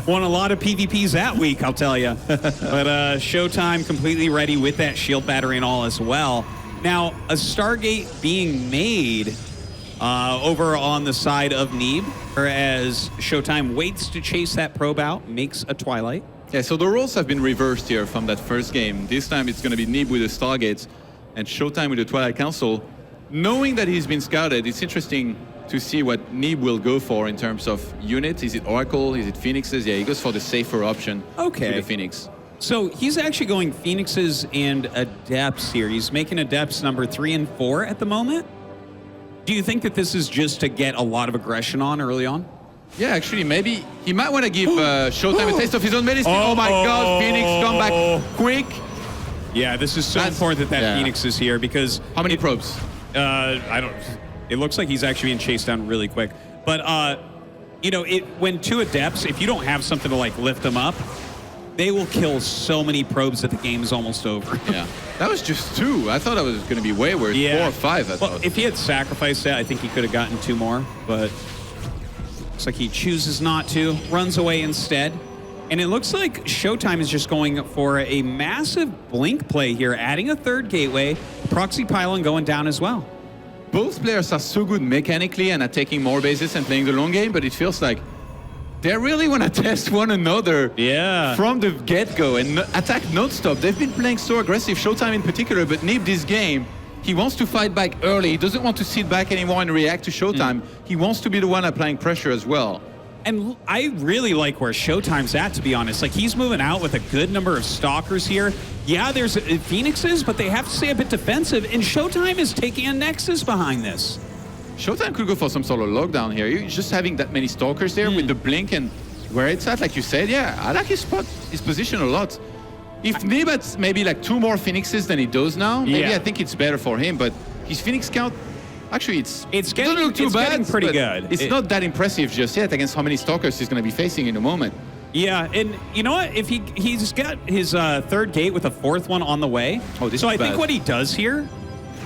Won a lot of PvPs that week, I'll tell you. But ShoWTimE completely ready with that shield battery and all as well. Now, a Stargate being made over on the side of Neeb, whereas ShoWTimE waits to chase that probe out, makes a Twilight. Yeah, so the roles have been reversed here from that first game. This time it's going to be Neeb with the Stargates and ShoWTimE with the Twilight Council. Knowing that he's been scouted, it's interesting to see what Neeb will go for in terms of units. Is it Oracle? Is it Phoenixes? Yeah, he goes for the safer option with the Phoenix. So he's actually going Phoenixes and Adepts here. He's making Adepts number 3 and 4 at the moment. Do you think that this is just to get a lot of aggression on early on? Yeah, actually, maybe he might want to give ShoWTimE a taste of his own medicine. Oh my God, Phoenix, come back quick. Yeah, this is so important that Phoenix is here because... How many probes? I don't... It looks like he's actually being chased down really quick. But, you know, when 2 Adepts, if you don't have something to, like, lift them up, they will kill so many probes that the game is almost over. Yeah. That was just 2. I thought that was going to be way worse. 4 or 5, I thought. Well, if he had sacrificed that, I think he could have gotten 2 more. But looks like he chooses not to. Runs away instead. And it looks like ShoWTimE is just going for a massive blink play here, adding a third gateway, proxy pylon going down as well. Both players are so good mechanically and at taking more bases and playing the long game, but it feels like they really want to test one another from the get-go and attack non-stop. They've been playing so aggressive, ShoWTimE in particular, but Neeb this game, he wants to fight back early. He doesn't want to sit back anymore and react to ShoWTimE. He wants to be the one applying pressure as well. And I really like where ShoWTimE's at, to be honest. Like, he's moving out with a good number of stalkers here. Yeah, there's Phoenixes, but they have to stay a bit defensive, and ShoWTimE is taking a Nexus behind this. ShoWTimE could go for some sort of lockdown here. You're just having that many stalkers there with the blink and where it's at, like you said. Yeah, I like his spot, his position a lot. If Neeb had maybe like 2 more Phoenixes than he does now, maybe I think it's better for him, but his Phoenix count, actually, it doesn't look too bad. Getting pretty good. It's not that impressive just yet against how many stalkers he's going to be facing in a moment. Yeah, and you know what? If he's got his third gate with a 4th one on the way. Oh, this so is I bad. think what he does here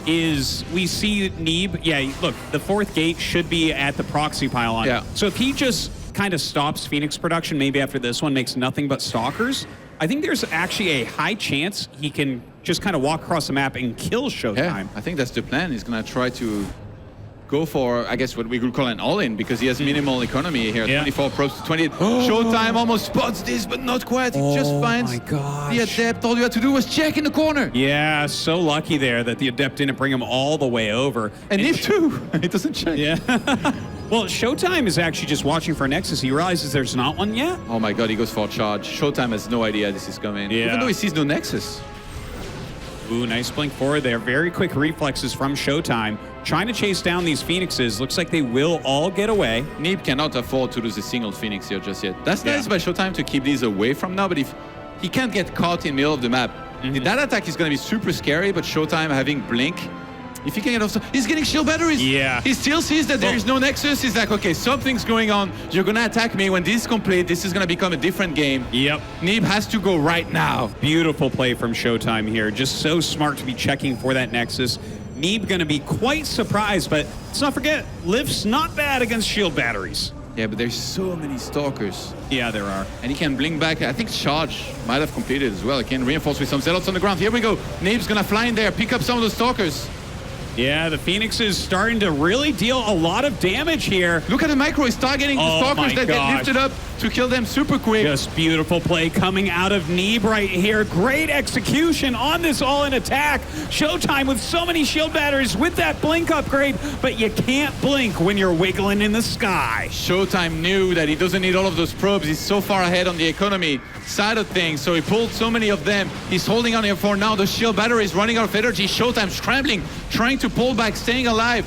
is we see Neeb. Yeah, look, the 4th gate should be at the proxy pylon. Yeah. So if he just kind of stops Phoenix production, maybe after this one makes nothing but stalkers, I think there's actually a high chance he can just kind of walk across the map and kill ShoWTimE. Yeah, I think that's the plan. He's going to try to go for, I guess, what we could call an all-in because he has minimal economy here. 24 probes to 28. ShoWTimE almost spots this, but not quite. He just finds the Adept. All you had to do was check in the corner. Yeah, so lucky there that the Adept didn't bring him all the way over. And Neeb too. It doesn't check. Yeah. Well, ShoWTimE is actually just watching for a Nexus. He realizes there's not one yet. Oh my god, he goes for a charge. ShoWTimE has no idea this is coming. Yeah. Even though he sees no Nexus. Ooh, nice blink forward there. Very quick reflexes from ShoWTimE. Trying to chase down these Phoenixes. Looks like they will all get away. Neeb cannot afford to lose a single Phoenix here just yet. That's nice by ShoWTimE to keep these away from now, but if he can't get caught in the middle of the map, that attack is going to be super scary, but ShoWTimE having blink, if he can get also, he's getting shield batteries. Yeah. He still sees that there is no Nexus. He's like, okay, something's going on. You're going to attack me. When this is complete, this is going to become a different game. Yep. Neeb has to go right now. Beautiful play from ShoWTimE here. Just so smart to be checking for that Nexus. Neeb going to be quite surprised, but let's not forget, Lift's not bad against shield batteries. Yeah, but there's so many stalkers. Yeah, there are. And he can blink back. I think Charge might have completed as well. He can reinforce with some zealots on the ground. Here we go. Neeb's going to fly in there, pick up some of the stalkers. Yeah, the Phoenix is starting to really deal a lot of damage here. Look at the micro. He's targeting the stalkers that get lifted up to kill them super quick. Just beautiful play coming out of Neeb right here. Great execution on this all-in attack. ShoWTimE with so many shield batteries with that blink upgrade, but you can't blink when you're wiggling in the sky. ShoWTimE knew that he doesn't need all of those probes. He's so far ahead on the economy side of things, so he pulled so many of them. He's holding on here for now. The shield battery is running out of energy. ShoWTimE scrambling, trying to pull back, staying alive.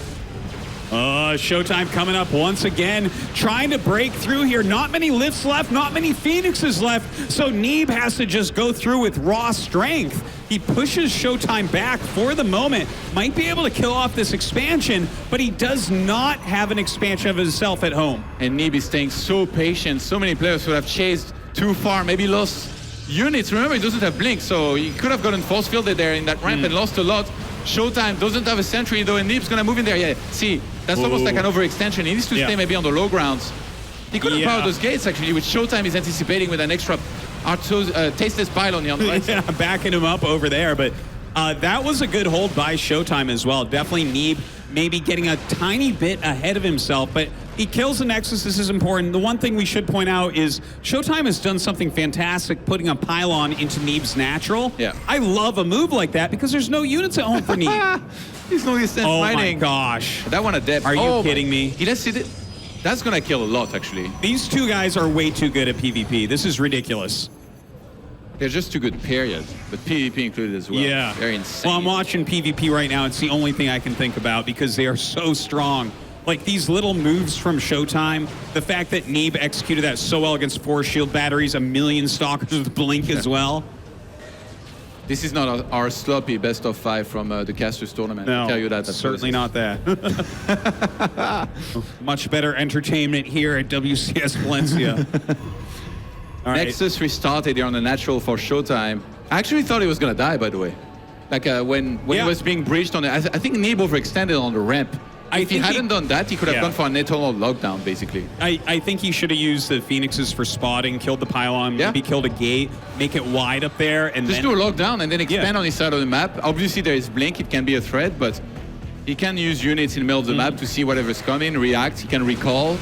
ShoWTimE coming up once again, trying to break through here. Not many lifts left, not many Phoenixes left, so Neeb has to just go through with raw strength. He pushes ShoWTimE back for the moment, might be able to kill off this expansion, but he does not have an expansion of himself at home. And Neeb is staying so patient. So many players would have chased too far, maybe lost units. Remember, he doesn't have blink, so he could have gotten force fielded there in that ramp and lost a lot. ShoWTimE doesn't have a sentry though, and Neeb's gonna move in there. Yeah, see, that's almost like an overextension. He needs to stay maybe on the low grounds. He could have powered those gates actually, which ShoWTimE is anticipating with an extra tasteless pylon on the right side. Yeah, backing him up over there, but that was a good hold by ShoWTimE as well. Definitely Neeb maybe getting a tiny bit ahead of himself, but he kills the Nexus. This is important. The one thing we should point out is ShoWTimE has done something fantastic, putting a pylon into Neeb's natural. Yeah. I love a move like that because there's no units at home for Neeb. He's no distance fighting. My gosh. That one Adept. Are you kidding me? He does see it. That's gonna kill a lot actually. These two guys are way too good at PvP. This is ridiculous. They're just too good, period. But PvP included as well. Yeah. They're insane. Well, I'm watching PvP right now. It's the only thing I can think about because they are so strong. Like these little moves from ShoWTimE, the fact that Neeb executed that so well against 4 shield batteries, 1 million stalkers with blink as well. This is not our sloppy best of 5 from the Casters tournament. No, I'll tell you that. certainly not that. Much better entertainment here at WCS Valencia. All right. Nexus restarted here on the natural for ShoWTimE. I actually thought he was going to die, by the way. Like when he was being breached on it. I think Neeb overextended on the ramp. If he hadn't done that, he could have Yeah. gone for an eternal lockdown, basically. I think he should have used the Phoenixes for spotting, killed the pylon, Yeah. maybe killed a gate, make it wide up there, and Just then do a lockdown and then expand Yeah. on his side of the map. Obviously, there is blink. It can be a threat, but he can use units in the middle of the map to see whatever's coming, react. He can recall.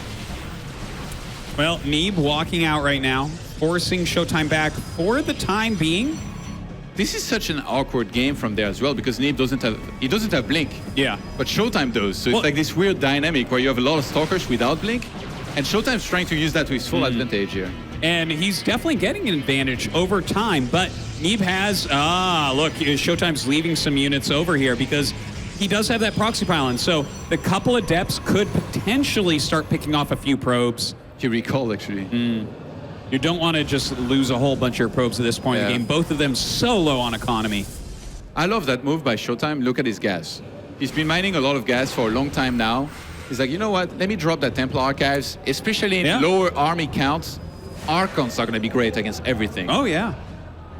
Well, Neeb walking out right now, forcing ShoWTimE back for the time being. This is such an awkward game from there as well because Neeb doesn't have blink. Yeah. But ShoWTimE does. So Well- it's like this weird dynamic where you have a lot of stalkers without blink, and ShoWTime's trying to use that to his full advantage here. And he's definitely getting an advantage over time, but Neeb has, look, ShoWTimE's leaving some units over here because he does have that proxy pylon. So the couple of depths could potentially start picking off a few probes. He recalled, actually. You don't want to just lose a whole bunch of your probes at this point in the Yeah. game. Both of them so low on economy. I love that move by ShoWTimE. Look at his gas. He's been mining a lot of gas for a long time now. He's like, you know what? Let me drop that Templar Archives, especially in Yeah. lower army counts. Archons are going to be great against everything. Oh, yeah.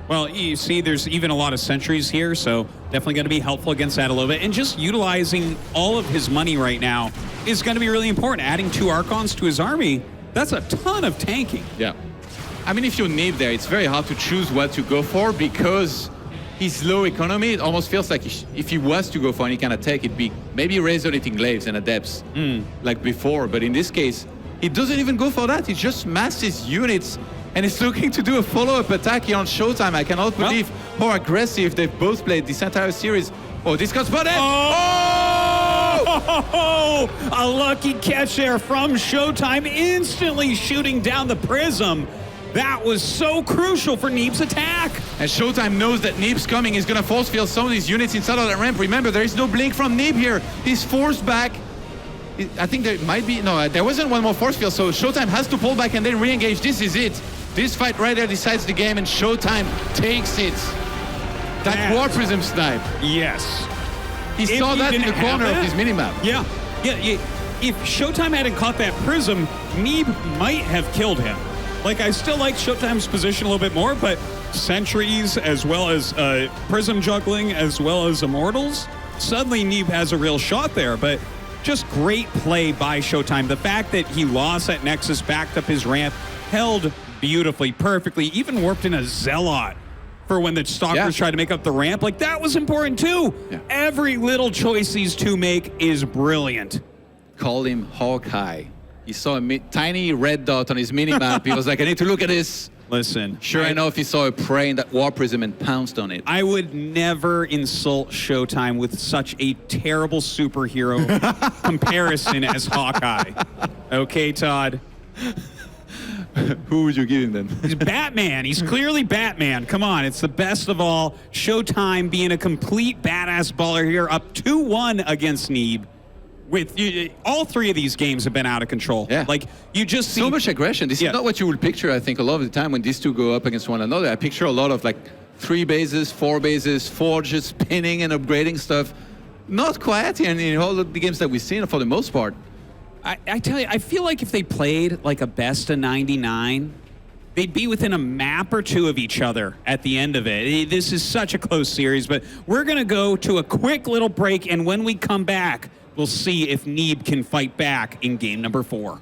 Well, you see there's even a lot of sentries here, so definitely going to be helpful against that a little bit. And just utilizing all of his money right now is going to be really important. Adding 2 Archons to his army, that's a ton of tanking. Yeah. I mean, if you Neeb there, it's very hard to choose what to go for because his low economy, it almost feels like if he was to go for any kind of tech, it'd be maybe Resonating Glaives and Adepts like before. But in this case, he doesn't even go for that. He just masses units and is looking to do a follow-up attack here on ShoWTimE. I cannot believe how aggressive they've both played this entire series. Oh, this got spotted! Oh, a lucky catch there from ShoWTimE, instantly shooting down the prism. That was so crucial for Neeb's attack. And ShoWTimE knows that Neeb's coming. He's going to force field some of these units inside of that ramp. Remember, there is no blink from Neeb here. He's forced back. I think there might be... No, there wasn't one more force field, so ShoWTimE has to pull back and then re-engage. This is it. This fight right there decides the game, and ShoWTimE takes it. That War Prism snipe. Yes. He If saw he that in the didn't have corner of that- his minimap. Yeah. If ShoWTimE hadn't caught that prism, Neeb might have killed him. Like, I still like ShoWTimE's position a little bit more, but sentries as well as prism juggling as well as immortals, suddenly Neeb has a real shot there. But just great play by ShoWTimE. The fact that he lost that Nexus, backed up his ramp, held beautifully, perfectly, even warped in a Zealot for when the stalkers tried to make up the ramp. Like, that was important too. Yeah. Every little choice these two make is brilliant. Call him Hawkeye. He saw a tiny red dot on his minimap. He was like, I need to look at this. Listen. Sure enough, he saw a prey in that War Prism and pounced on it. I would never insult ShoWTimE with such a terrible superhero comparison as Hawkeye. Okay, Todd? Who would you give him then? He's Batman. He's clearly Batman. Come on, it's the best of all. ShoWTimE being a complete badass baller here, up 2-1 against Neeb. With all 3 of these games have been out of control. Yeah. Like, you just see So much aggression. This Yeah. is not what you would picture, I think, a lot of the time when these two go up against one another. I picture a lot of like 3 bases, 4 bases, forges, spinning and upgrading stuff. Not quite in all of the games that we've seen for the most part. I tell you, I feel like if they played like a best of 99, they'd be within a map or 2 of each other at the end of it. This is such a close series, but we're going to go to a quick little break, and when we come back, we'll see if Neeb can fight back in game number 4.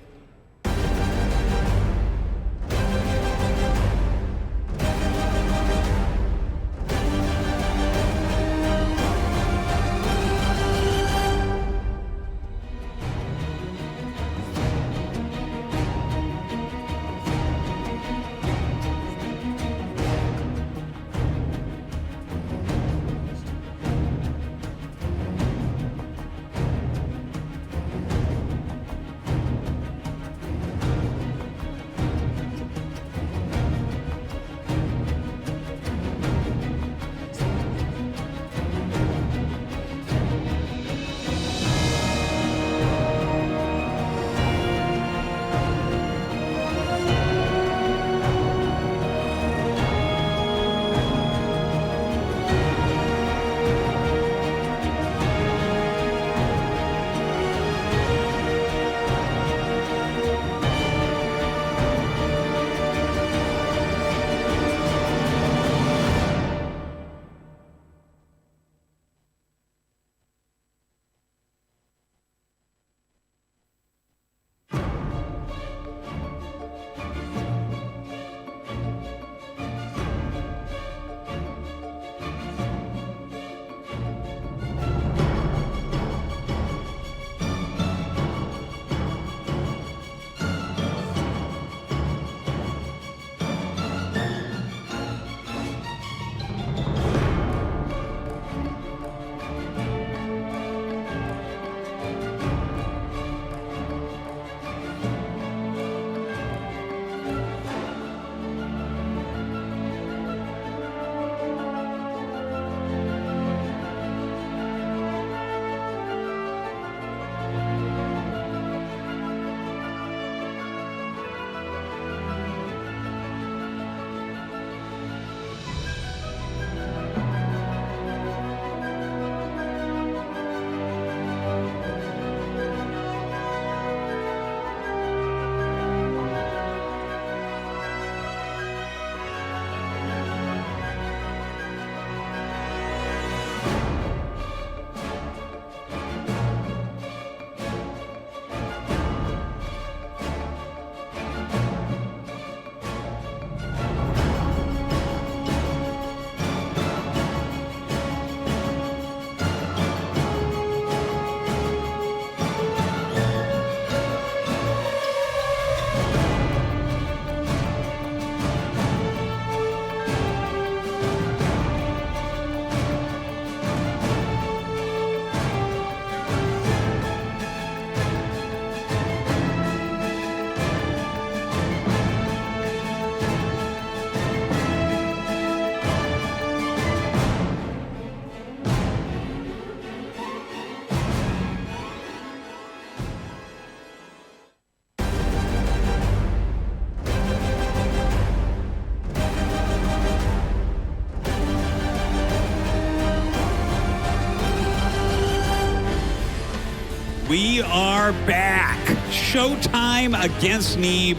We are back. ShoWTimE against Neeb,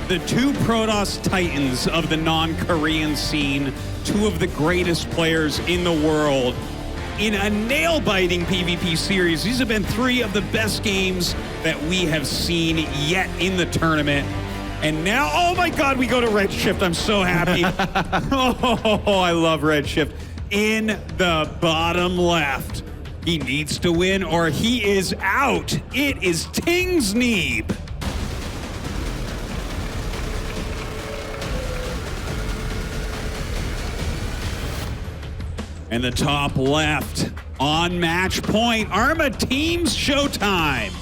the two Protoss titans of the non-Korean scene, two of the greatest players in the world. In a nail-biting PvP series, these have been three of the best games that we have seen yet in the tournament. And now, oh my God, we go to Redshift. I'm so happy. Oh, I love Redshift. In the bottom left. He needs to win or he is out. It is Ting's Neeb. And the top left on match point, Arma Team's ShoWTimE.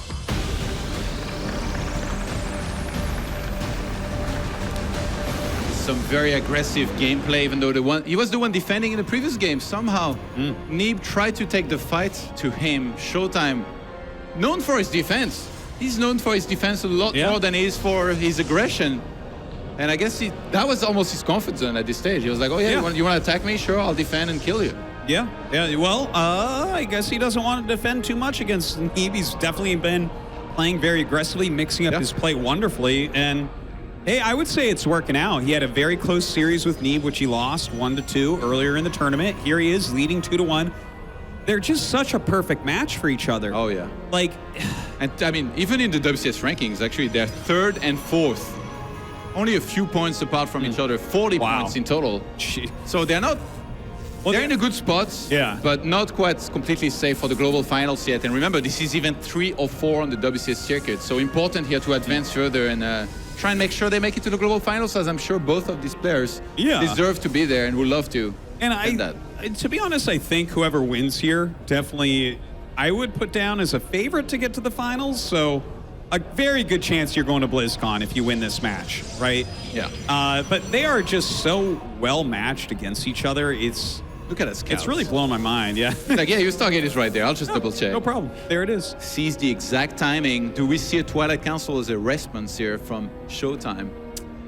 Some very aggressive gameplay, even though he was the one defending in the previous game. Somehow, Neeb tried to take the fight to him. ShoWTimE, known for his defense. He's known for his defense a lot more than he is for his aggression. And I guess that was almost his comfort zone at this stage. He was like, oh yeah, you want to attack me? Sure, I'll defend and kill you. Yeah. Well, I guess he doesn't want to defend too much against Neeb. He's definitely been playing very aggressively, mixing up his play wonderfully. And hey, I would say it's working out. He had a very close series with Neeb, which he lost 1-2 earlier in the tournament. Here he is leading 2-1. They're just such a perfect match for each other. Oh yeah. Like, and I mean, even in the WCS rankings, actually, they're 3rd and 4th. Only a few points apart from each other, 40 points in total. Jeez. So they're not, they're in a good spot, but not quite completely safe for the global finals yet. And remember, this is event 3 or 4 on the WCS circuit. So important here to advance further and try and make sure they make it to the global finals, as I'm sure both of these players deserve to be there and would love to. And to be honest, I think whoever wins here, definitely, I would put down as a favorite to get to the finals. So a very good chance you're going to BlizzCon if you win this match, right? Yeah. But they are just so well matched against each other. Look at us. It's really blown my mind, yeah. Like, your Stargate is right there. I'll just double check. No problem. There it is. Sees the exact timing. Do we see a Twilight Council as a response here from ShoWTimE,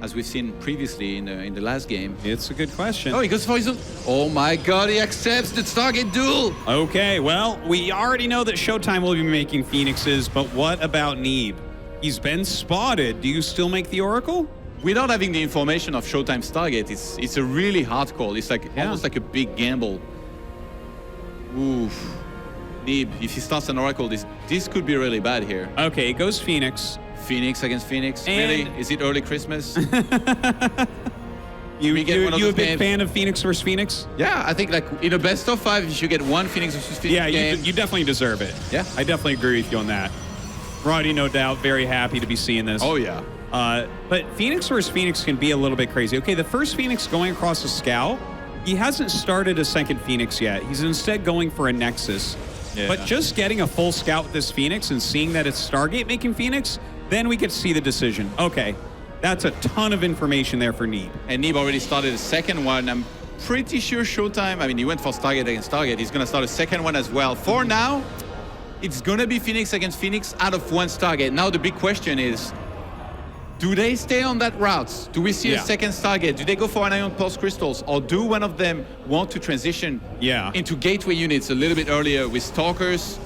as we've seen previously in the last game? It's a good question. Oh, he goes for his own. Oh my God, he accepts the Stargate duel. Okay, well, we already know that ShoWTimE will be making Phoenixes, but what about Neeb? He's been spotted. Do you still make the Oracle? Without having the information of ShoWTimE's Stargate, it's a really hard call. It's like almost like a big gamble. Oof. Neeb, if he starts an Oracle, this could be really bad here. Okay, it goes Phoenix. Phoenix against Phoenix. Really? Is it early Christmas? You a big fan of Phoenix versus Phoenix? Yeah, I think like in a best of 5, you should get one Phoenix versus Phoenix game. You definitely deserve it. Yeah. I definitely agree with you on that. Roddy, no doubt, very happy to be seeing this. Oh, yeah. But Phoenix versus Phoenix can be a little bit crazy. Okay, the first Phoenix going across a scout, he hasn't started a second Phoenix yet. He's instead going for a Nexus. Yeah. But just getting a full scout with this Phoenix and seeing that it's Stargate making Phoenix, then we get to see the decision. Okay, that's a ton of information there for Neeb. And Neeb already started a second one. I'm pretty sure ShoWTimE, I mean, he went for Stargate against Stargate. He's going to start a second one as well. For now, it's going to be Phoenix against Phoenix out of one Stargate. Now the big question is, do they stay on that route? Do we see a second Stargate? Do they go for an Ion Pulse Crystals? Or do one of them want to transition into gateway units a little bit earlier with Stalkers?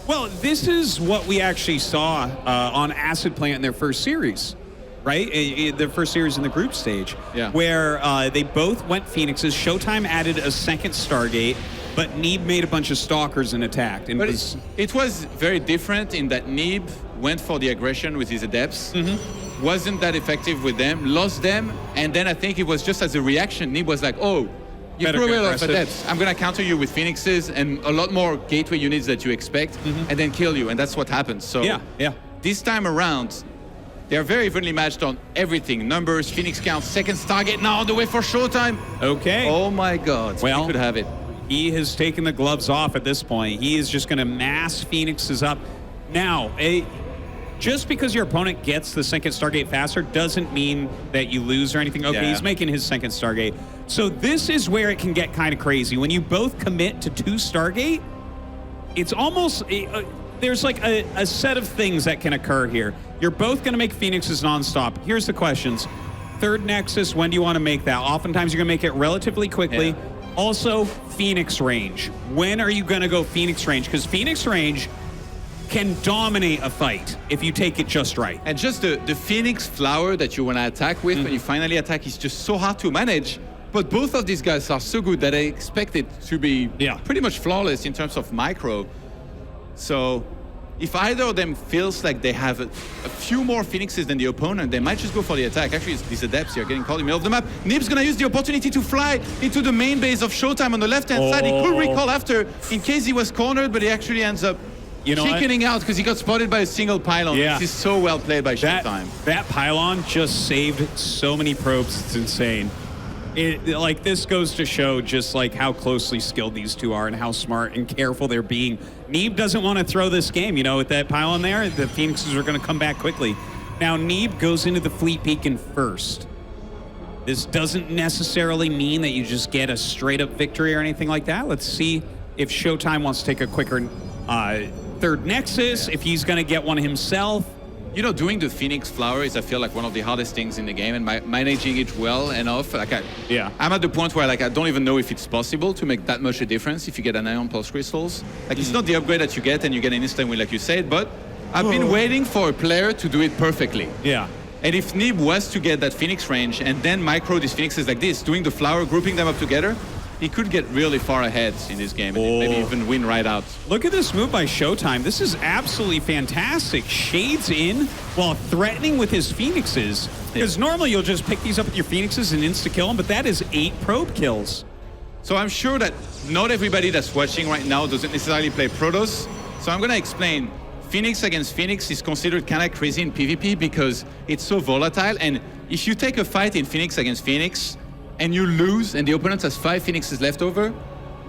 Well, this is what we actually saw on Acid Plant in their first series, right? Their first series in the group stage, where they both went Phoenixes. ShoWTimE added a second Stargate, but Neeb made a bunch of Stalkers and attacked. And it was very different in that Neeb went for the aggression with his Adepts. Wasn't that effective with them, lost them, and then I think it was just as a reaction, Neeb was like, oh, you threw away a lot of Adepts. I'm going to counter you with Phoenixes and a lot more gateway units that you expect, and then kill you, and that's what happens. So this time around, they're very evenly matched on everything. Numbers, Phoenix count, second Stargate now on the way for ShoWTimE. Okay. Oh my God, well, he could have it. He has taken the gloves off at this point. He is just going to mass Phoenixes up. Now, just because your opponent gets the second Stargate faster doesn't mean that you lose or anything. Okay, he's making his second Stargate. So this is where it can get kind of crazy. When you both commit to 2 Stargate, it's almost, there's like a set of things that can occur here. You're both going to make Phoenixes nonstop. Here's the questions. Third Nexus, when do you want to make that? Oftentimes you're going to make it relatively quickly. Also, Phoenix range. When are you going to go Phoenix range? Because Phoenix range, can dominate a fight if you take it just right. And just the Phoenix flower that you want to attack with when you finally attack is just so hard to manage. But both of these guys are so good that I expect it to be pretty much flawless in terms of micro. So if either of them feels like they have a few more Phoenixes than the opponent, they might just go for the attack. Actually, these Adepts here getting caught in the middle of the map. Neeb's going to use the opportunity to fly into the main base of ShoWTimE on the left-hand side. He could recall after in case he was cornered, but he actually ends up chickening out because he got spotted by a single pylon. This is so well played by ShoWTimE. That pylon just saved so many probes. It's insane. Like, this goes to show just like how closely skilled these two are and how smart and careful they're being. Neeb doesn't want to throw this game, you know, with that pylon there. The Phoenixes are going to come back quickly. Now, Neeb goes into the fleet beacon first. This doesn't necessarily mean that you just get a straight-up victory or anything like that. Let's see if ShoWTimE wants to take a quicker third Nexus, if he's going to get one himself. You know, doing the Phoenix flower is, I feel like, one of the hardest things in the game, and managing it well enough. Like, I'm at the point where, like, I don't even know if it's possible to make that much a difference if you get an Ion Pulse Crystals. Like, it's not the upgrade that you get and you get an instant win, like you said, but I've been waiting for a player to do it perfectly. Yeah. And if Neeb was to get that Phoenix range and then micro these Phoenixes like this, doing the flower, grouping them up together, he could get really far ahead in this game and maybe even win right out. Look at this move by ShoWTimE. This is absolutely fantastic. Shades in while threatening with his Phoenixes. Because normally you'll just pick these up with your Phoenixes and insta-kill them, but that is 8 probe kills. So I'm sure that not everybody that's watching right now doesn't necessarily play Protoss. So I'm going to explain. Phoenix against Phoenix is considered kind of crazy in PvP because it's so volatile. And if you take a fight in Phoenix against Phoenix, and you lose, and the opponent has 5 Phoenixes left over,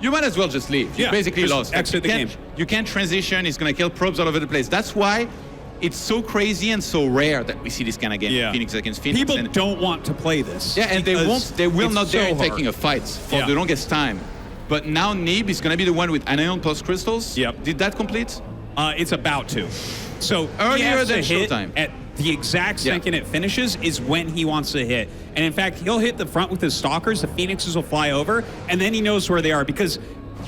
you might as well just leave. You basically lost. Exit the game. You can't transition. It's going to kill probes all over the place. That's why it's so crazy and so rare that we see this kind of game, Phoenix against Phoenix. People don't want to play this. Yeah, and they will not dare taking a fight for the longest time. But now Neeb is going to be the one with Anion Plus Crystals. Yep. Did that complete? It's about to. So earlier than hit ShoWTimE. At the exact second it finishes is when he wants to hit. And in fact, he'll hit the front with his Stalkers, the Phoenixes will fly over, and then he knows where they are. Because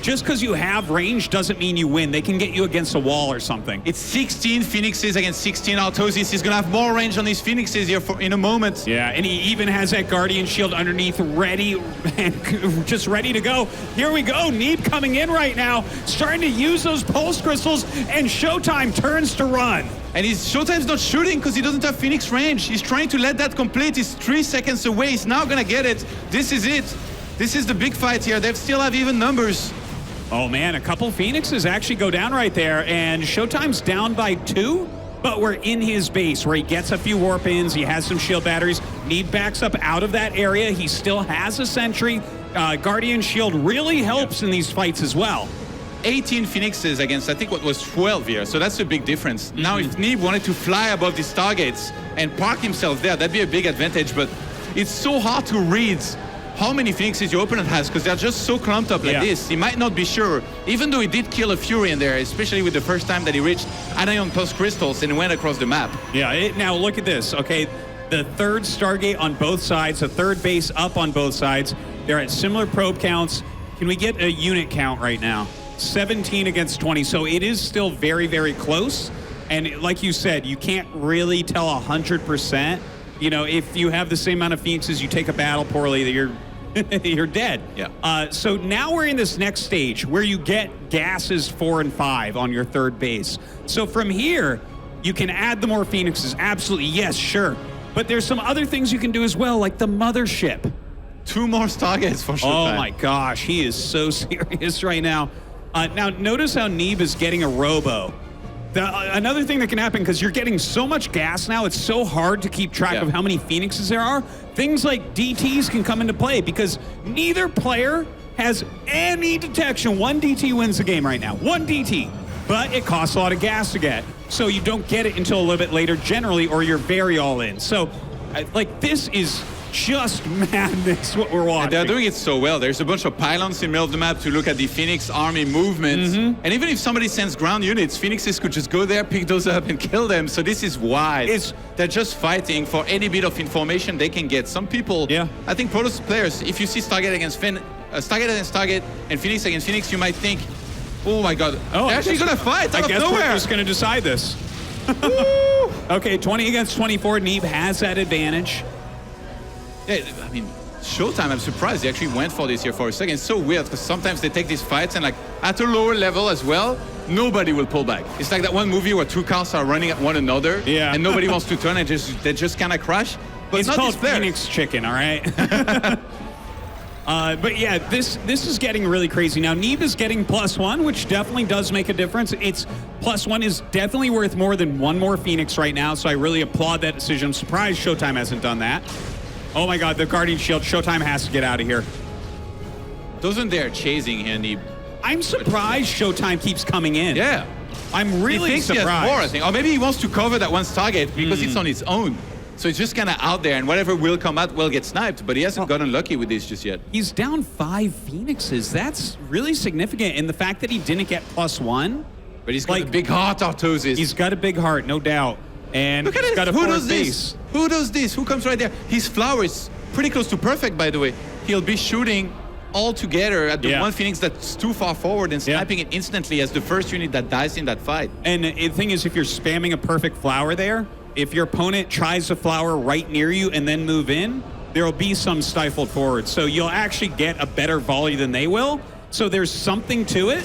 just because you have range doesn't mean you win. They can get you against a wall or something. It's 16 Phoenixes against 16 Artosis. He's going to have more range on these Phoenixes here in a moment. Yeah, and he even has that Guardian Shield underneath ready and just ready to go. Here we go. Neeb coming in right now, starting to use those Pulse Crystals, and ShoWTimE turns to run. And ShoWTimE's not shooting because he doesn't have Phoenix range. He's trying to let that complete. He's 3 seconds away. He's now going to get it. This is it. This is the big fight here. They still have even numbers. Oh man, a couple Phoenixes actually go down right there, and ShoWTimE's down by 2, but we're in his base where he gets a few warp ins, he has some shield batteries. Neeb backs up out of that area. He still has a sentry. Guardian Shield really helps in these fights as well. 18 Phoenixes against, I think, what was 12 here, so that's a big difference. Now, if Neeb wanted to fly above these targets and park himself there, that'd be a big advantage, but it's so hard to read how many Phoenixes your opponent has because they're just so clumped up like this. He might not be sure, even though he did kill a Fury in there, especially with the first time that he reached Anion Plus Crystals and went across the map. Yeah, now look at this, okay? The third Stargate on both sides, the third base up on both sides. They're at similar probe counts. Can we get a unit count right now? 17 against 20, so it is still very, very close. And like you said, you can't really tell 100%. You know, if you have the same amount of Phoenixes, you take a battle poorly, you're dead. Yeah. So now we're in this next stage where you get gases 4 and 5 on your third base. So from here, you can add the more Phoenixes. Absolutely, yes, sure. But there's some other things you can do as well, like the mothership. 2 more Stargates for ShoWTimE. Oh my gosh, he is so serious right now. Now, notice how Neeb is getting a robo. Another thing that can happen, because you're getting so much gas now, it's so hard to keep track of how many Phoenixes there are. Things like DTs can come into play because neither player has any detection. 1 DT wins the game right now. 1 DT. But it costs a lot of gas to get. So you don't get it until a little bit later generally, or you're very all in. So, like, this is just madness what we're watching. And they're doing it so well. There's a bunch of pylons in the middle of the map to look at the Phoenix army movement. And even if somebody sends ground units, Phoenixes could just go there, pick those up, and kill them. So this is why they're just fighting for any bit of information they can get. Some people, I think Protoss players, if you see Stargate against Stargate and Phoenix against Phoenix, you might think, Oh my God. Oh, They're actually gonna fight out I of guess nowhere. we're just gonna decide this. Okay, 20 against 24. Neeb has that advantage. Yeah, I mean, ShoWTimE, I'm surprised they actually went for this here for a second. It's so weird because sometimes they take these fights and like at a lower level as well, nobody will pull back. It's like that one movie where two cars are running at one another and nobody wants to turn and they just kind of crash. But It's not called these players. Phoenix Chicken, all right? But yeah, this is getting really crazy. Now, Neeb is getting +1, which definitely does make a difference. It's +1 is definitely worth more than one more Phoenix right now, so I really applaud that decision. I'm surprised ShoWTimE hasn't done that. Oh my God, the Guardian Shield. ShoWTimE has to get out of here. Doesn't dare chasing here, Neeb. I'm surprised ShoWTimE keeps coming in. Yeah. I'm really he thinks surprised. he has more, I think. Or maybe he wants to cover that one target because it's on its own. So it's just kind of out there, and whatever will come out will get sniped, but he hasn't gotten lucky with this just yet. He's down 5 Phoenixes. That's really significant. And the fact that he didn't get +1. But he's got a big heart, Artosis. He's got a big heart, no doubt. And Look at he's this. got a Who forward does base. this? Who does this? Who comes right there? His flower is pretty close to perfect, by the way. He'll be shooting all together at the one Phoenix that's too far forward and sniping it instantly as the first unit that dies in that fight. And the thing is, if you're spamming a perfect flower there, if your opponent tries to flower right near you and then move in, there will be some stifled forward. So you'll actually get a better volley than they will. So there's something to it.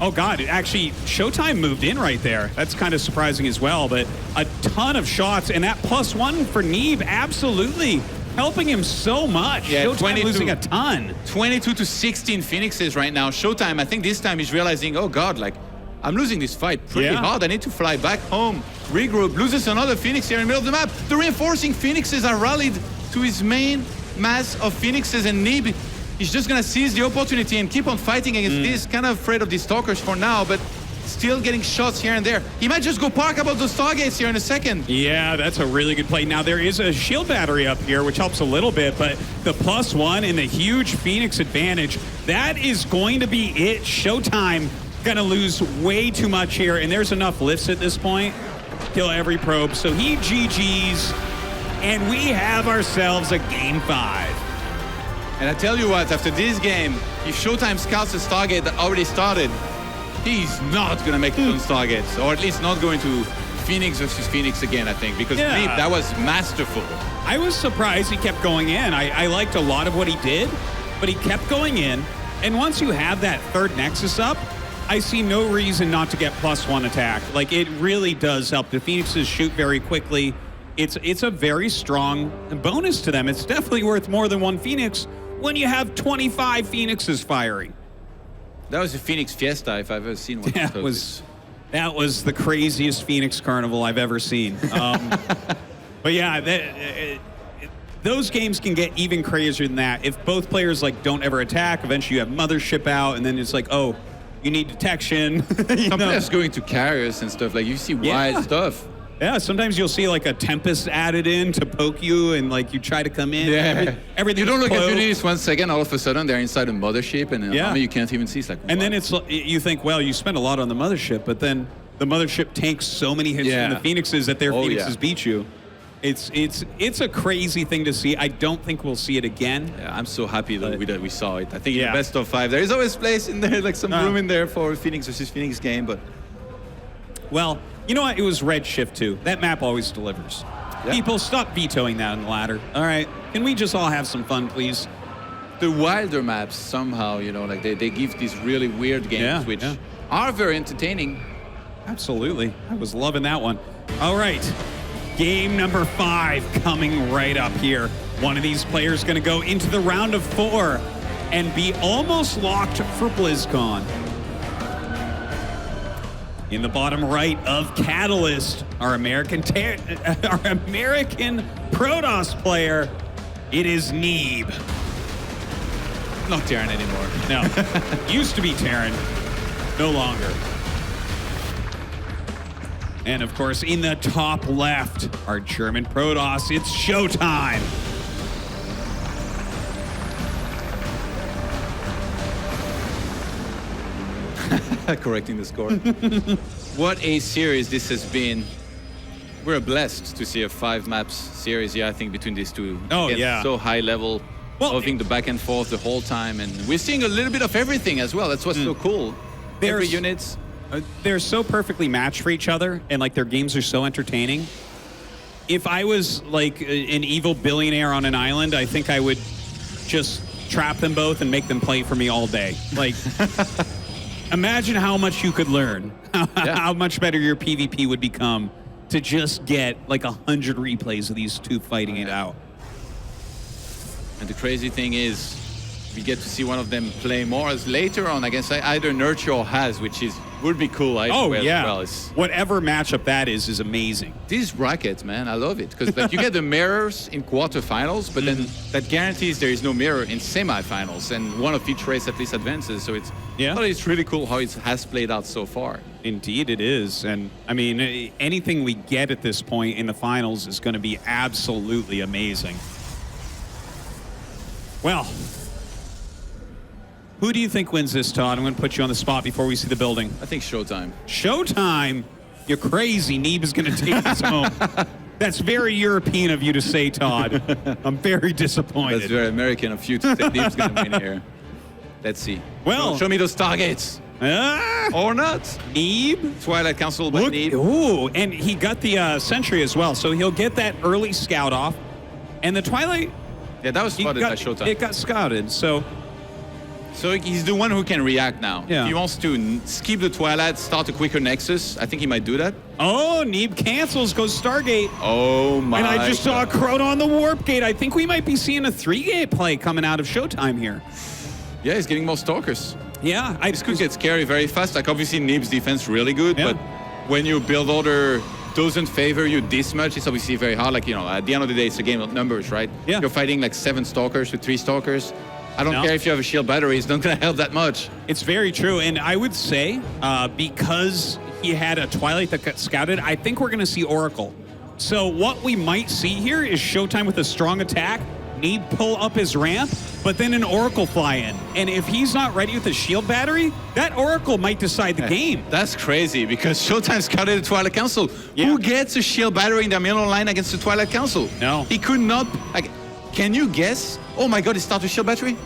Oh God, actually, ShoWTimE moved in right there. That's kind of surprising as well, but a ton of shots, and that +1 for Neeb, absolutely helping him so much. Yeah, ShoWTimE losing a ton. 22 to 16 Phoenixes right now. ShoWTimE, I think this time he's realizing, oh God, like, I'm losing this fight pretty hard. I need to fly back home, regroup, loses another Phoenix here in the middle of the map. The reinforcing Phoenixes are rallied to his main mass of Phoenixes, and Neeb, he's just gonna seize the opportunity and keep on fighting against this. Kind of afraid of these stalkers for now, but still getting shots here and there. He might just go park about those targets here in a second. Yeah, that's a really good play. Now, there is a shield battery up here, which helps a little bit, but the +1 and the huge Phoenix advantage, that is going to be it. ShoWTimE gonna lose way too much here, and there's enough lifts at this point. Kill every probe, so he GG's, and we have ourselves a Game 5. And I tell you what, after this game, if ShoWTimE scouts his target that already started, he's not going to make those targets, or at least not going to Phoenix versus Phoenix again, I think, because Neeb, that was masterful. I was surprised he kept going in. I liked a lot of what he did, but he kept going in, and once you have that third Nexus up, I see no reason not to get +1 attack. Like, it really does help. The Phoenixes shoot very quickly. It's a very strong bonus to them. It's definitely worth more than one Phoenix when you have 25 Phoenixes firing. That was a Phoenix Fiesta if I've ever seen one. That was the craziest Phoenix Carnival I've ever seen. But yeah, those games can get even crazier than that. If both players like don't ever attack, eventually you have Mothership out, and then it's like, oh, you need detection. Some players going to carriers and stuff. Like, you see wild stuff. Yeah, sometimes you'll see like a Tempest added in to poke you, and like you try to come in. Yeah. Everything. You don't look at units 1 second, all of a sudden they're inside a mothership, and you can't even see. It's like, and then it's you think, well, you spent a lot on the mothership, but then the mothership takes so many hits from the Phoenixes that their Phoenixes beat you. It's a crazy thing to see. I don't think we'll see it again. Yeah, I'm so happy that we saw it. I think in the best of 5, there is always place in there, like some room in there for Phoenix versus Phoenix game, but. Well, you know what? It was Red Shift 2. That map always delivers. Yeah. People, stop vetoing that in the ladder. All right. Can we just all have some fun, please? The wilder maps somehow, like they give these really weird games, which are very entertaining. Absolutely. I was loving that one. All right. Game number 5 coming right up here. One of these players going to go into the round of 4 and be almost locked for BlizzCon. In the bottom right of Catalyst, our American Protoss player, it is Neeb. Not Terran anymore. No, used to be Terran, no longer. And of course, in the top left, our German Protoss, it's ShoWTimE. Correcting the score. What a series this has been. We're blessed to see a 5 maps series, I think, between these two. Oh, it's so high level, moving the back and forth the whole time. And we're seeing a little bit of everything as well. That's what's so cool. every unit. They're so perfectly matched for each other, and like their games are so entertaining. If I was like an evil billionaire on an island, I think I would just trap them both and make them play for me all day. Like, imagine how much you could learn, how much better your PvP would become to just get like 100 replays of these two fighting it out. And the crazy thing is, we get to see one of them play more as later on against either Nurture or Has, which would be cool. Oh yeah, well. Whatever matchup that is amazing. These brackets, man, I love it because like, you get the mirrors in quarterfinals, but then that guarantees there is no mirror in semifinals, and one of each race at least advances. So it's it's really cool how it has played out so far. Indeed, it is, and I mean anything we get at this point in the finals is going to be absolutely amazing. Well. Who do you think wins this, Todd? I'm going to put you on the spot before we see the building. I think ShoWTimE. ShoWTimE? You're crazy. Neeb is going to take this home. That's very European of you to say, Todd. I'm very disappointed. That's very American of you to say Neeb's going to win here. Let's see. Well, show me those targets. Or not. Neeb. Twilight Council by Neeb. Ooh, and he got the Sentry as well, so he'll get that early scout off. And the Twilight... Yeah, that was spotted by ShoWTimE. It got scouted, so... So he's the one who can react now. Yeah. If he wants to skip the Twilight, start a quicker Nexus, I think he might do that. Oh, Neeb cancels, goes Stargate. Oh my. And I just saw a Crota on the Warp Gate. I think we might be seeing a 3-gate play coming out of ShoWTimE here. Yeah, he's getting more Stalkers. Yeah. This could get scary very fast. Like obviously Neeb's defense really good, but when your build order doesn't favor you this much, it's obviously very hard. Like, you know, at the end of the day, it's a game of numbers, right? Yeah. You're fighting like 7 Stalkers with 3 Stalkers. I don't care if you have a shield battery, it's not going to help that much. It's very true. And I would say, because he had a Twilight that got scouted, I think we're going to see Oracle. So what we might see here is ShoWTimE with a strong attack, Neeb pull up his ramp, but then an Oracle fly in. And if he's not ready with a shield battery, that Oracle might decide the game. That's crazy because ShoWTimE scouted the Twilight Council. Yeah. Who gets a shield battery in the middle line against the Twilight Council? No. He could not... Like, can you guess? Oh my god, he started with shield battery?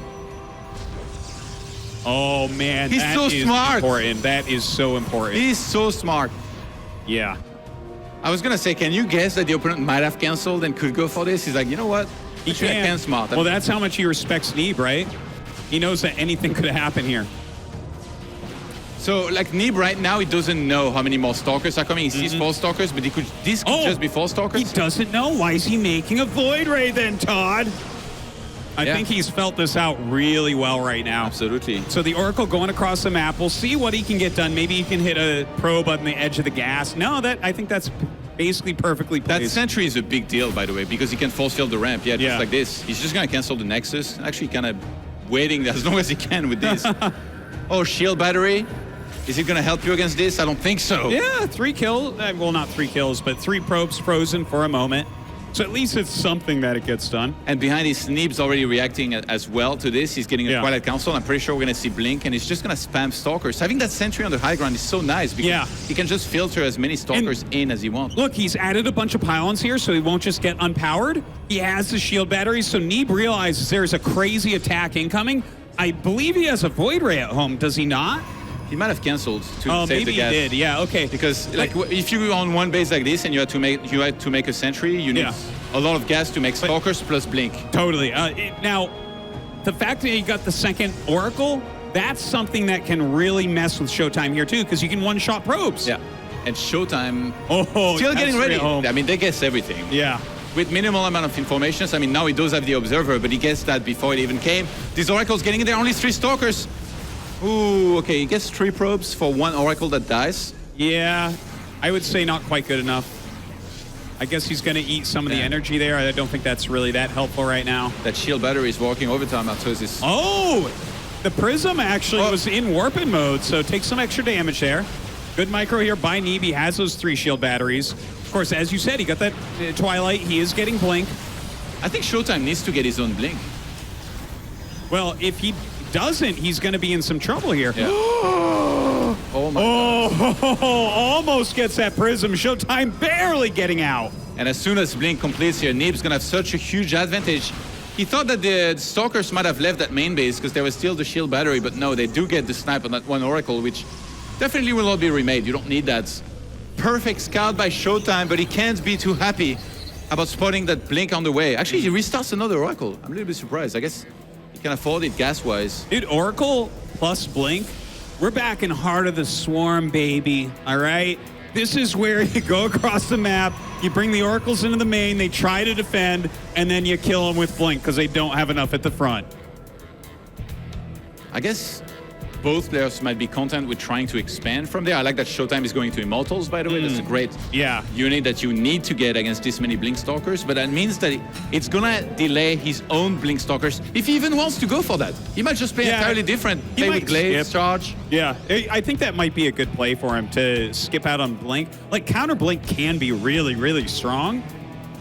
Oh man, he's so smart. Important. That is so important. He's so smart. Yeah. I was gonna say, can you guess that the opponent might have canceled and could go for this? He's like, you know what? He can smart. Well, that's how much he respects Neeb, right? He knows that anything could happen here. So, like Neeb right now, he doesn't know how many more Stalkers are coming. He sees 4 Stalkers, but this could just be 4 Stalkers. He doesn't know. Why is he making a Void Ray then, Todd? I think he's felt this out really well right now. Absolutely. So the Oracle going across the map. We'll see what he can get done. Maybe he can hit a probe on the edge of the gas. No, I think that's basically perfectly placed. That Sentry is a big deal, by the way, because he can force field the ramp. Yeah, just like this. He's just going to cancel the Nexus. Actually kind of waiting as long as he can with this. Oh, shield battery. Is it going to help you against this? I don't think so. Yeah, 3 kills. Well, not 3 kills, but 3 probes frozen for a moment. So at least it's something that it gets done. And behind his Neeb's already reacting as well to this. He's getting a Twilight Council. I'm pretty sure we're going to see Blink, and he's just going to spam Stalkers. Having that Sentry on the high ground is so nice because he can just filter as many Stalkers in as he wants. Look, he's added a bunch of pylons here, so he won't just get unpowered. He has the shield batteries, so Neeb realizes there's a crazy attack incoming. I believe he has a Void Ray at home, does he not? He might have canceled to save the gas. Maybe he did. Yeah, okay. Because like if you're on one base like this and you had to make a Sentry, you need a lot of gas to make Stalkers plus Blink. Totally. Now, the fact that you got the second Oracle, that's something that can really mess with ShoWTimE here too, because you can one-shot probes. Yeah. And ShoWTimE still getting ready. I mean, they guess everything. Yeah. With minimal amount of information. I mean, now he does have the Observer, but he guessed that before it even came. These Oracles getting in there, only 3 Stalkers. Ooh, okay, he gets 3 probes for 1 Oracle that dies. Yeah, I would say not quite good enough. I guess he's going to eat some of the energy there. I don't think that's really that helpful right now. That shield battery is working overtime after this. Oh, the Prism actually was in warping mode, so take some extra damage there. Good micro here by Neeb. He has those 3 shield batteries. Of course, as you said, he got that Twilight. He is getting Blink. I think ShoWTimE needs to get his own Blink. Well, if he doesn't, he's going to be in some trouble here. Yeah. Oh my God. Almost gets that Prism. ShoWTimE barely getting out. And as soon as Blink completes here, Neeb's going to have such a huge advantage. He thought that the Stalkers might have left that main base because there was still the shield battery, but no, they do get the snipe on that one Oracle, which definitely will not be remade. You don't need that. Perfect scout by ShoWTimE, but he can't be too happy about spotting that blink on the way. Actually, he restarts another Oracle. I'm a little bit surprised. I guess he can afford it gas-wise. Dude, Oracle plus blink, we're back in heart of the swarm, baby. All right? This is where you go across the map, you bring the Oracles into the main, they try to defend, and then you kill them with blink because they don't have enough at the front. I guess both players might be content with trying to expand from there. I like that ShoWTimE is going to Immortals, by the way. That's a great unit that you need to get against this many Blink Stalkers, but that means that it's gonna delay his own Blink Stalkers if he even wants to go for that. He might just play entirely different. Play with Glaives, charge. Yeah, I think that might be a good play for him to skip out on Blink. Like, counter Blink can be really, really strong,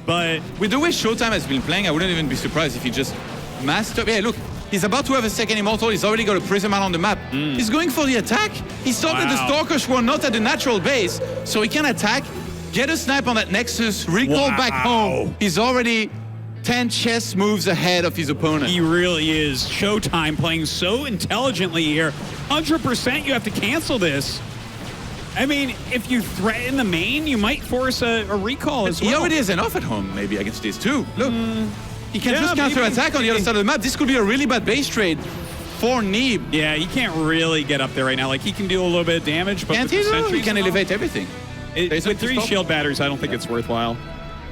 but with the way ShoWTimE has been playing, I wouldn't even be surprised if he just mastered. Yeah, look. He's about to have a second Immortal. He's already got a Prism out on the map. He's going for the attack. He saw that the Stalkers were not at the natural base, so he can attack, get a snipe on that Nexus, recall back home. He's already 10 chess moves ahead of his opponent. He really is. ShoWTimE playing so intelligently here. 100% you have to cancel this. I mean, if you threaten the main, you might force a recall as well. He already has enough at home, maybe, against this too. Look. He can just counter-attack on the other side of the map. This could be a really bad base trade for Neeb. Yeah, he can't really get up there right now. Like, he can do a little bit of damage, but he can elevate everything. With 3 shield batteries, I don't think it's worthwhile.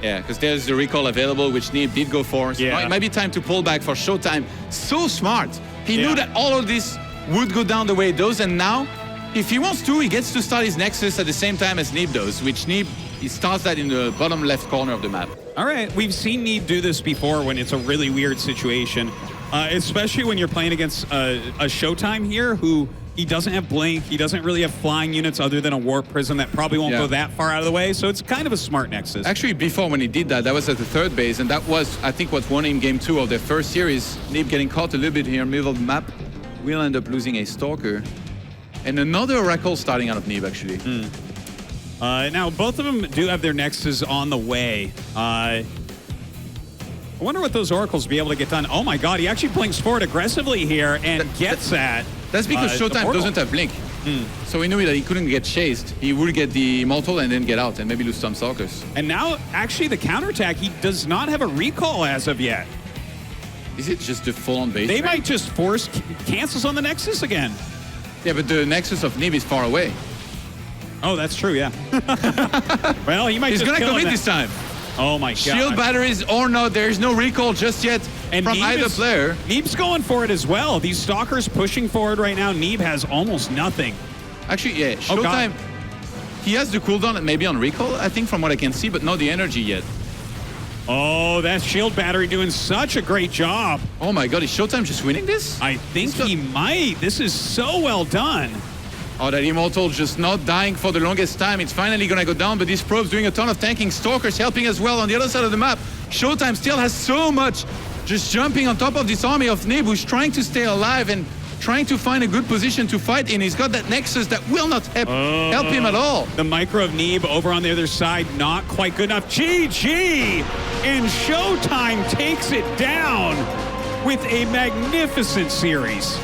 Yeah, because there's the recall available, which Neeb did go for. So it might be time to pull back for ShoWTimE. So smart. He knew that all of this would go down the way it does, and now, if he wants to, he gets to start his Nexus at the same time as Neeb does, which Neeb, he starts that in the bottom left corner of the map. All right, we've seen Neeb do this before when it's a really weird situation, especially when you're playing against a ShoWTimE here who he doesn't have Blink, he doesn't really have flying units other than a Warp Prism that probably won't go that far out of the way, so it's kind of a smart Nexus. Actually, before when he did that, that was at the third base, and that was, I think, what won him game 2 of their first series. Neeb getting caught a little bit here, middle of the map. We'll end up losing a Stalker. And another Oracle starting out of Neeb, actually. Now, both of them do have their Nexus on the way. I wonder what those Oracles will be able to get done. Oh my god, he actually blinks forward aggressively here and gets that. That's because ShoWTimE doesn't have Blink. So we knew that he couldn't get chased. He would get the Immortal and then get out and maybe lose some Stalkers. And now, actually, the counterattack, he does not have a recall as of yet. Is it just the full-on base? They might just force cancels on the Nexus again. Yeah, but the Nexus of Neeb is far away. Oh, that's true, yeah. Well, he might He's just gonna kill commit him. this time. Oh my god. Shield batteries or not, there's no recall just yet from either player. Neeb's going for it as well. These Stalkers pushing forward right now. Neeb has almost nothing. Actually, yeah, ShoWTimE, he has the cooldown maybe on recall, I think, from what I can see, but not the energy yet. Oh, that shield battery doing such a great job. Oh my god, is ShoWTimE just winning this? I think he might. This is so well done. Oh, that Immortal just not dying for the longest time. It's finally gonna go down, but this probe's doing a ton of tanking. Stalkers helping as well on the other side of the map. ShoWTimE still has so much just jumping on top of this army of Neeb, who's trying to stay alive and trying to find a good position to fight in. He's got that Nexus that will not help him at all. The micro of Neeb over on the other side, not quite good enough. GG! And ShoWTimE takes it down with a magnificent series.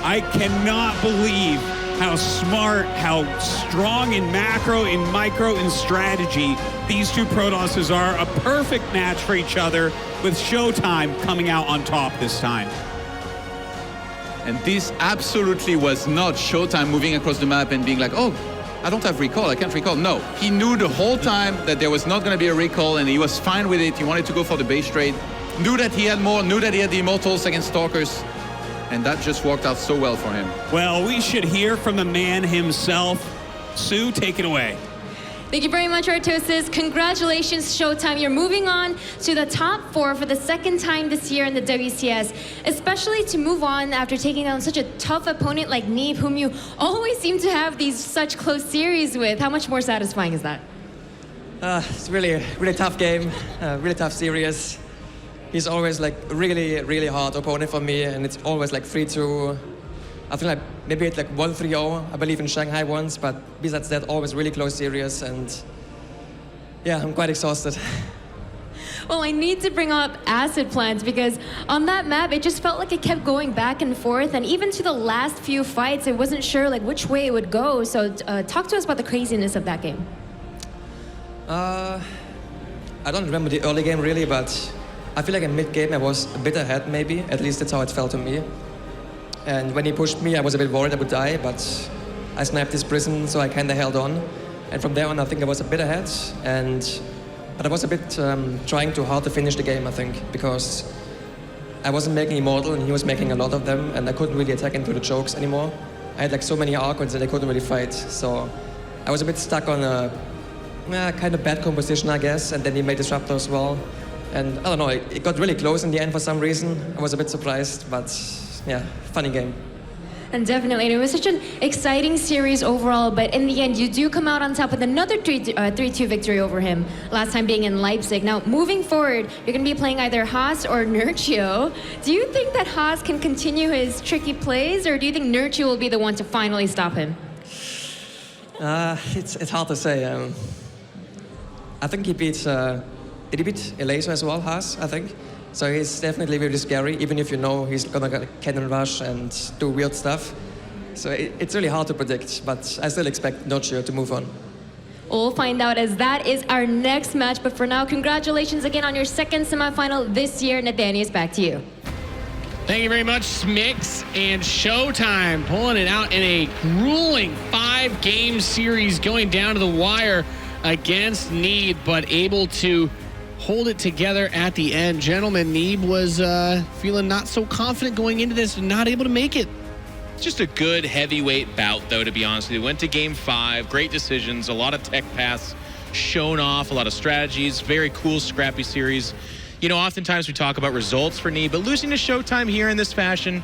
I cannot believe how smart, how strong in macro, in micro, in strategy these two Protosses are. A perfect match for each other, with ShoWTimE coming out on top this time. And this absolutely was not ShoWTimE moving across the map and being like, oh, I don't have recall, I can't recall. No, he knew the whole time that there was not going to be a recall, and he was fine with it. He wanted to go for the base trade. Knew that he had more, knew that he had the Immortals against Stalkers. And that just worked out so well for him. Well, we should hear from the man himself. Sue, take it away. Thank you very much, Artosis. Congratulations, ShoWTimE. You're moving on to the top 4 for the second time this year in the WCS, especially to move on after taking down such a tough opponent like Neeb, whom you always seem to have these such close series with. How much more satisfying is that? It's really a tough game, really tough series. He's always like really hard opponent for me, and it's always like 3-2. I think like maybe it's like 1-3-0, I believe in Shanghai once, but besides that, always really close series, and yeah, I'm quite exhausted. Well, I need to bring up acid plants because on that map, it just felt like it kept going back and forth. And even to the last few fights, I wasn't sure like which way it would go. So talk to us about the craziness of that game. I don't remember the early game really, but I feel like in mid-game I was a bit ahead maybe. At least that's how it felt to me. And when he pushed me, I was a bit worried I would die, but I sniped his prison, so I kind of held on. And from there on, I think I was a bit ahead. But I was a bit trying too hard to finish the game, I think, because I wasn't making Immortal and he was making a lot of them, and I couldn't really attack into the chokes anymore. I had like so many Archons that I couldn't really fight, so I was a bit stuck on a kind of bad composition, I guess, and then he made Disruptor as well. And I don't know, it got really close in the end for some reason. I was a bit surprised, but yeah, funny game. And definitely, and it was such an exciting series overall, but in the end, you do come out on top with another 3-2 victory over him, last time being in Leipzig. Now, moving forward, you're going to be playing either Haas or Nurchio. Do you think that Haas can continue his tricky plays, or do you think Nurchio will be the one to finally stop him? It's hard to say. I think he beat Elaser as well, Haas, I think. So he's definitely really scary, even if you know he's gonna get a cannon rush and do weird stuff. So it's really hard to predict, but I still expect Nurchio to move on. We'll find out as that is our next match. But for now, congratulations again on your second semifinal this year. Nathanius, back to you. Thank you very much, Smix and ShoWTimE pulling it out in a grueling 5-game series going down to the wire against Neeb, but able to hold it together at the end. Gentlemen, Neeb was feeling not so confident going into this and not able to make it. Just a good heavyweight bout, though, to be honest with you. Went to game 5, great decisions, a lot of tech paths shown off, a lot of strategies, very cool, scrappy series. You know, oftentimes we talk about results for Neeb, but losing to ShoWTimE here in this fashion,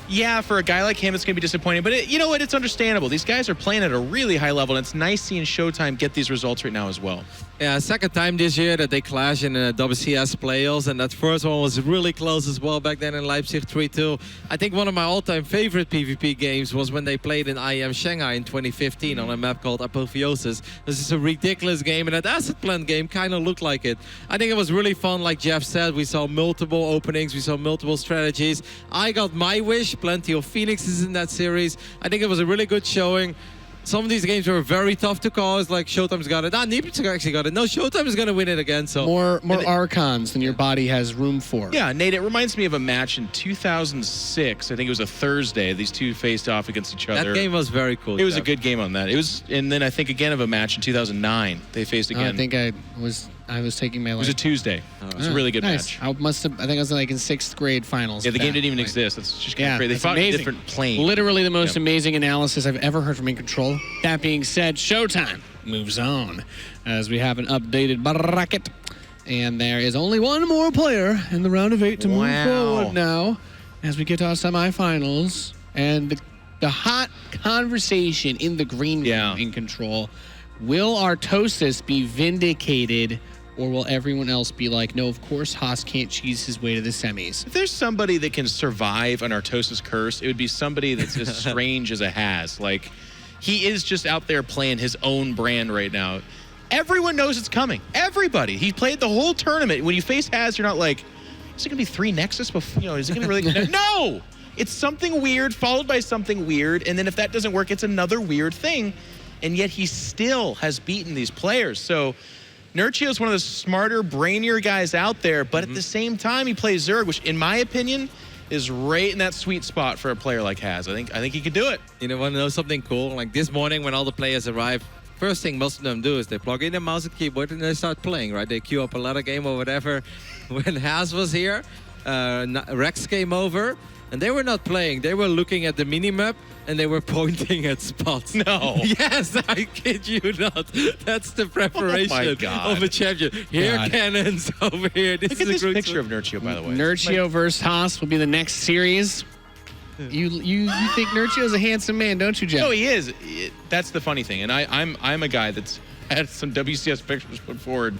yeah, for a guy like him, it's going to be disappointing. But you know what? It's understandable. These guys are playing at a really high level, and it's nice seeing ShoWTimE get these results right now as well. Yeah, second time this year that they clash in the WCS playoffs, and that first one was really close as well back then in Leipzig 3-2. I think one of my all-time favorite PvP games was when they played in IEM Shanghai in 2015 on a map called Apotheosis. This is a ridiculous game, and that Acid Plant game kind of looked like it. I think it was really fun, like Jeff said. We saw multiple openings, we saw multiple strategies. I got my wish, plenty of Phoenixes in that series. I think it was a really good showing. Some of these games were very tough to call. It's like ShoWTimE's got it. Neeb actually got it. No, ShoWTimE is going to win it again. So more Archons than your body has room for. Yeah, Nate, it reminds me of a match in 2006. I think it was a Thursday. These two faced off against each other. That game was very cool. It was a good game on that. It was, and then I think again of a match in 2009. They faced again. I think I was taking my life. It was a Tuesday. It was a really good match. I think I was like in 6th grade finals. Yeah, the game didn't even exist. That's just kind of crazy. They fought amazing. in different planes. Literally the most amazing analysis I've ever heard from In Control. That being said, ShoWTimE moves on as we have an updated bracket. And there is only one more player in the round of 8 to move forward now as we get to our semifinals. And the hot conversation in the green room In Control. Will Artosis be vindicated, or will everyone else be like, no, of course Haas can't cheese his way to the semis? If there's somebody that can survive an Artosis curse, it would be somebody that's as strange as a Has. Like, he is just out there playing his own brand right now. Everyone knows it's coming. Everybody. He played the whole tournament. When you face Has, you're not like, is it going to be 3 Nexus before? You know, is it going to be really? No! It's something weird followed by something weird, and then if that doesn't work, it's another weird thing. And yet he still has beaten these players. So Nurchio is one of the smarter, brainier guys out there, but at the same time, he plays Zerg, which in my opinion is right in that sweet spot for a player like Has. I think he could do it. You know, want to know something cool? Like this morning when all the players arrive, first thing most of them do is they plug in their mouse and keyboard and they start playing, right? They queue up a ladder game or whatever. When Has was here, Rex came over, and they were not playing. They were looking at the minimap and they were pointing at spots. No. Yes, I kid you not. That's the preparation of a champion. Here, cannons over here. Look at this picture of Nurchio, by the way. Nurchio versus Haas will be the next series. You think Nurchio's a handsome man, don't you, Jeff? No, he is. That's the funny thing. And I'm a guy that's had some WCS pictures put forward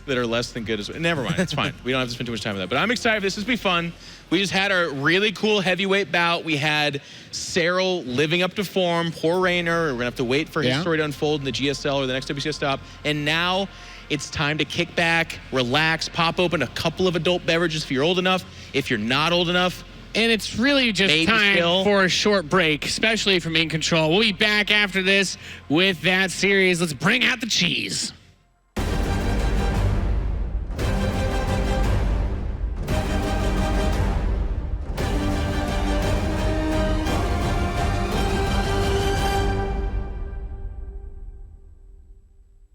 that are less than good as well. Never mind, it's fine. We don't have to spend too much time on that. But I'm excited for this. This will be fun. We just had a really cool heavyweight bout. We had Cyril living up to form. Poor Rainer. We're going to have to wait for his story to unfold in the GSL or the next WCS stop. And now it's time to kick back, relax, pop open a couple of adult beverages if you're old enough. If you're not old enough, and it's really just time for a short break, especially from In Control. We'll be back after this with that series. Let's bring out the cheese.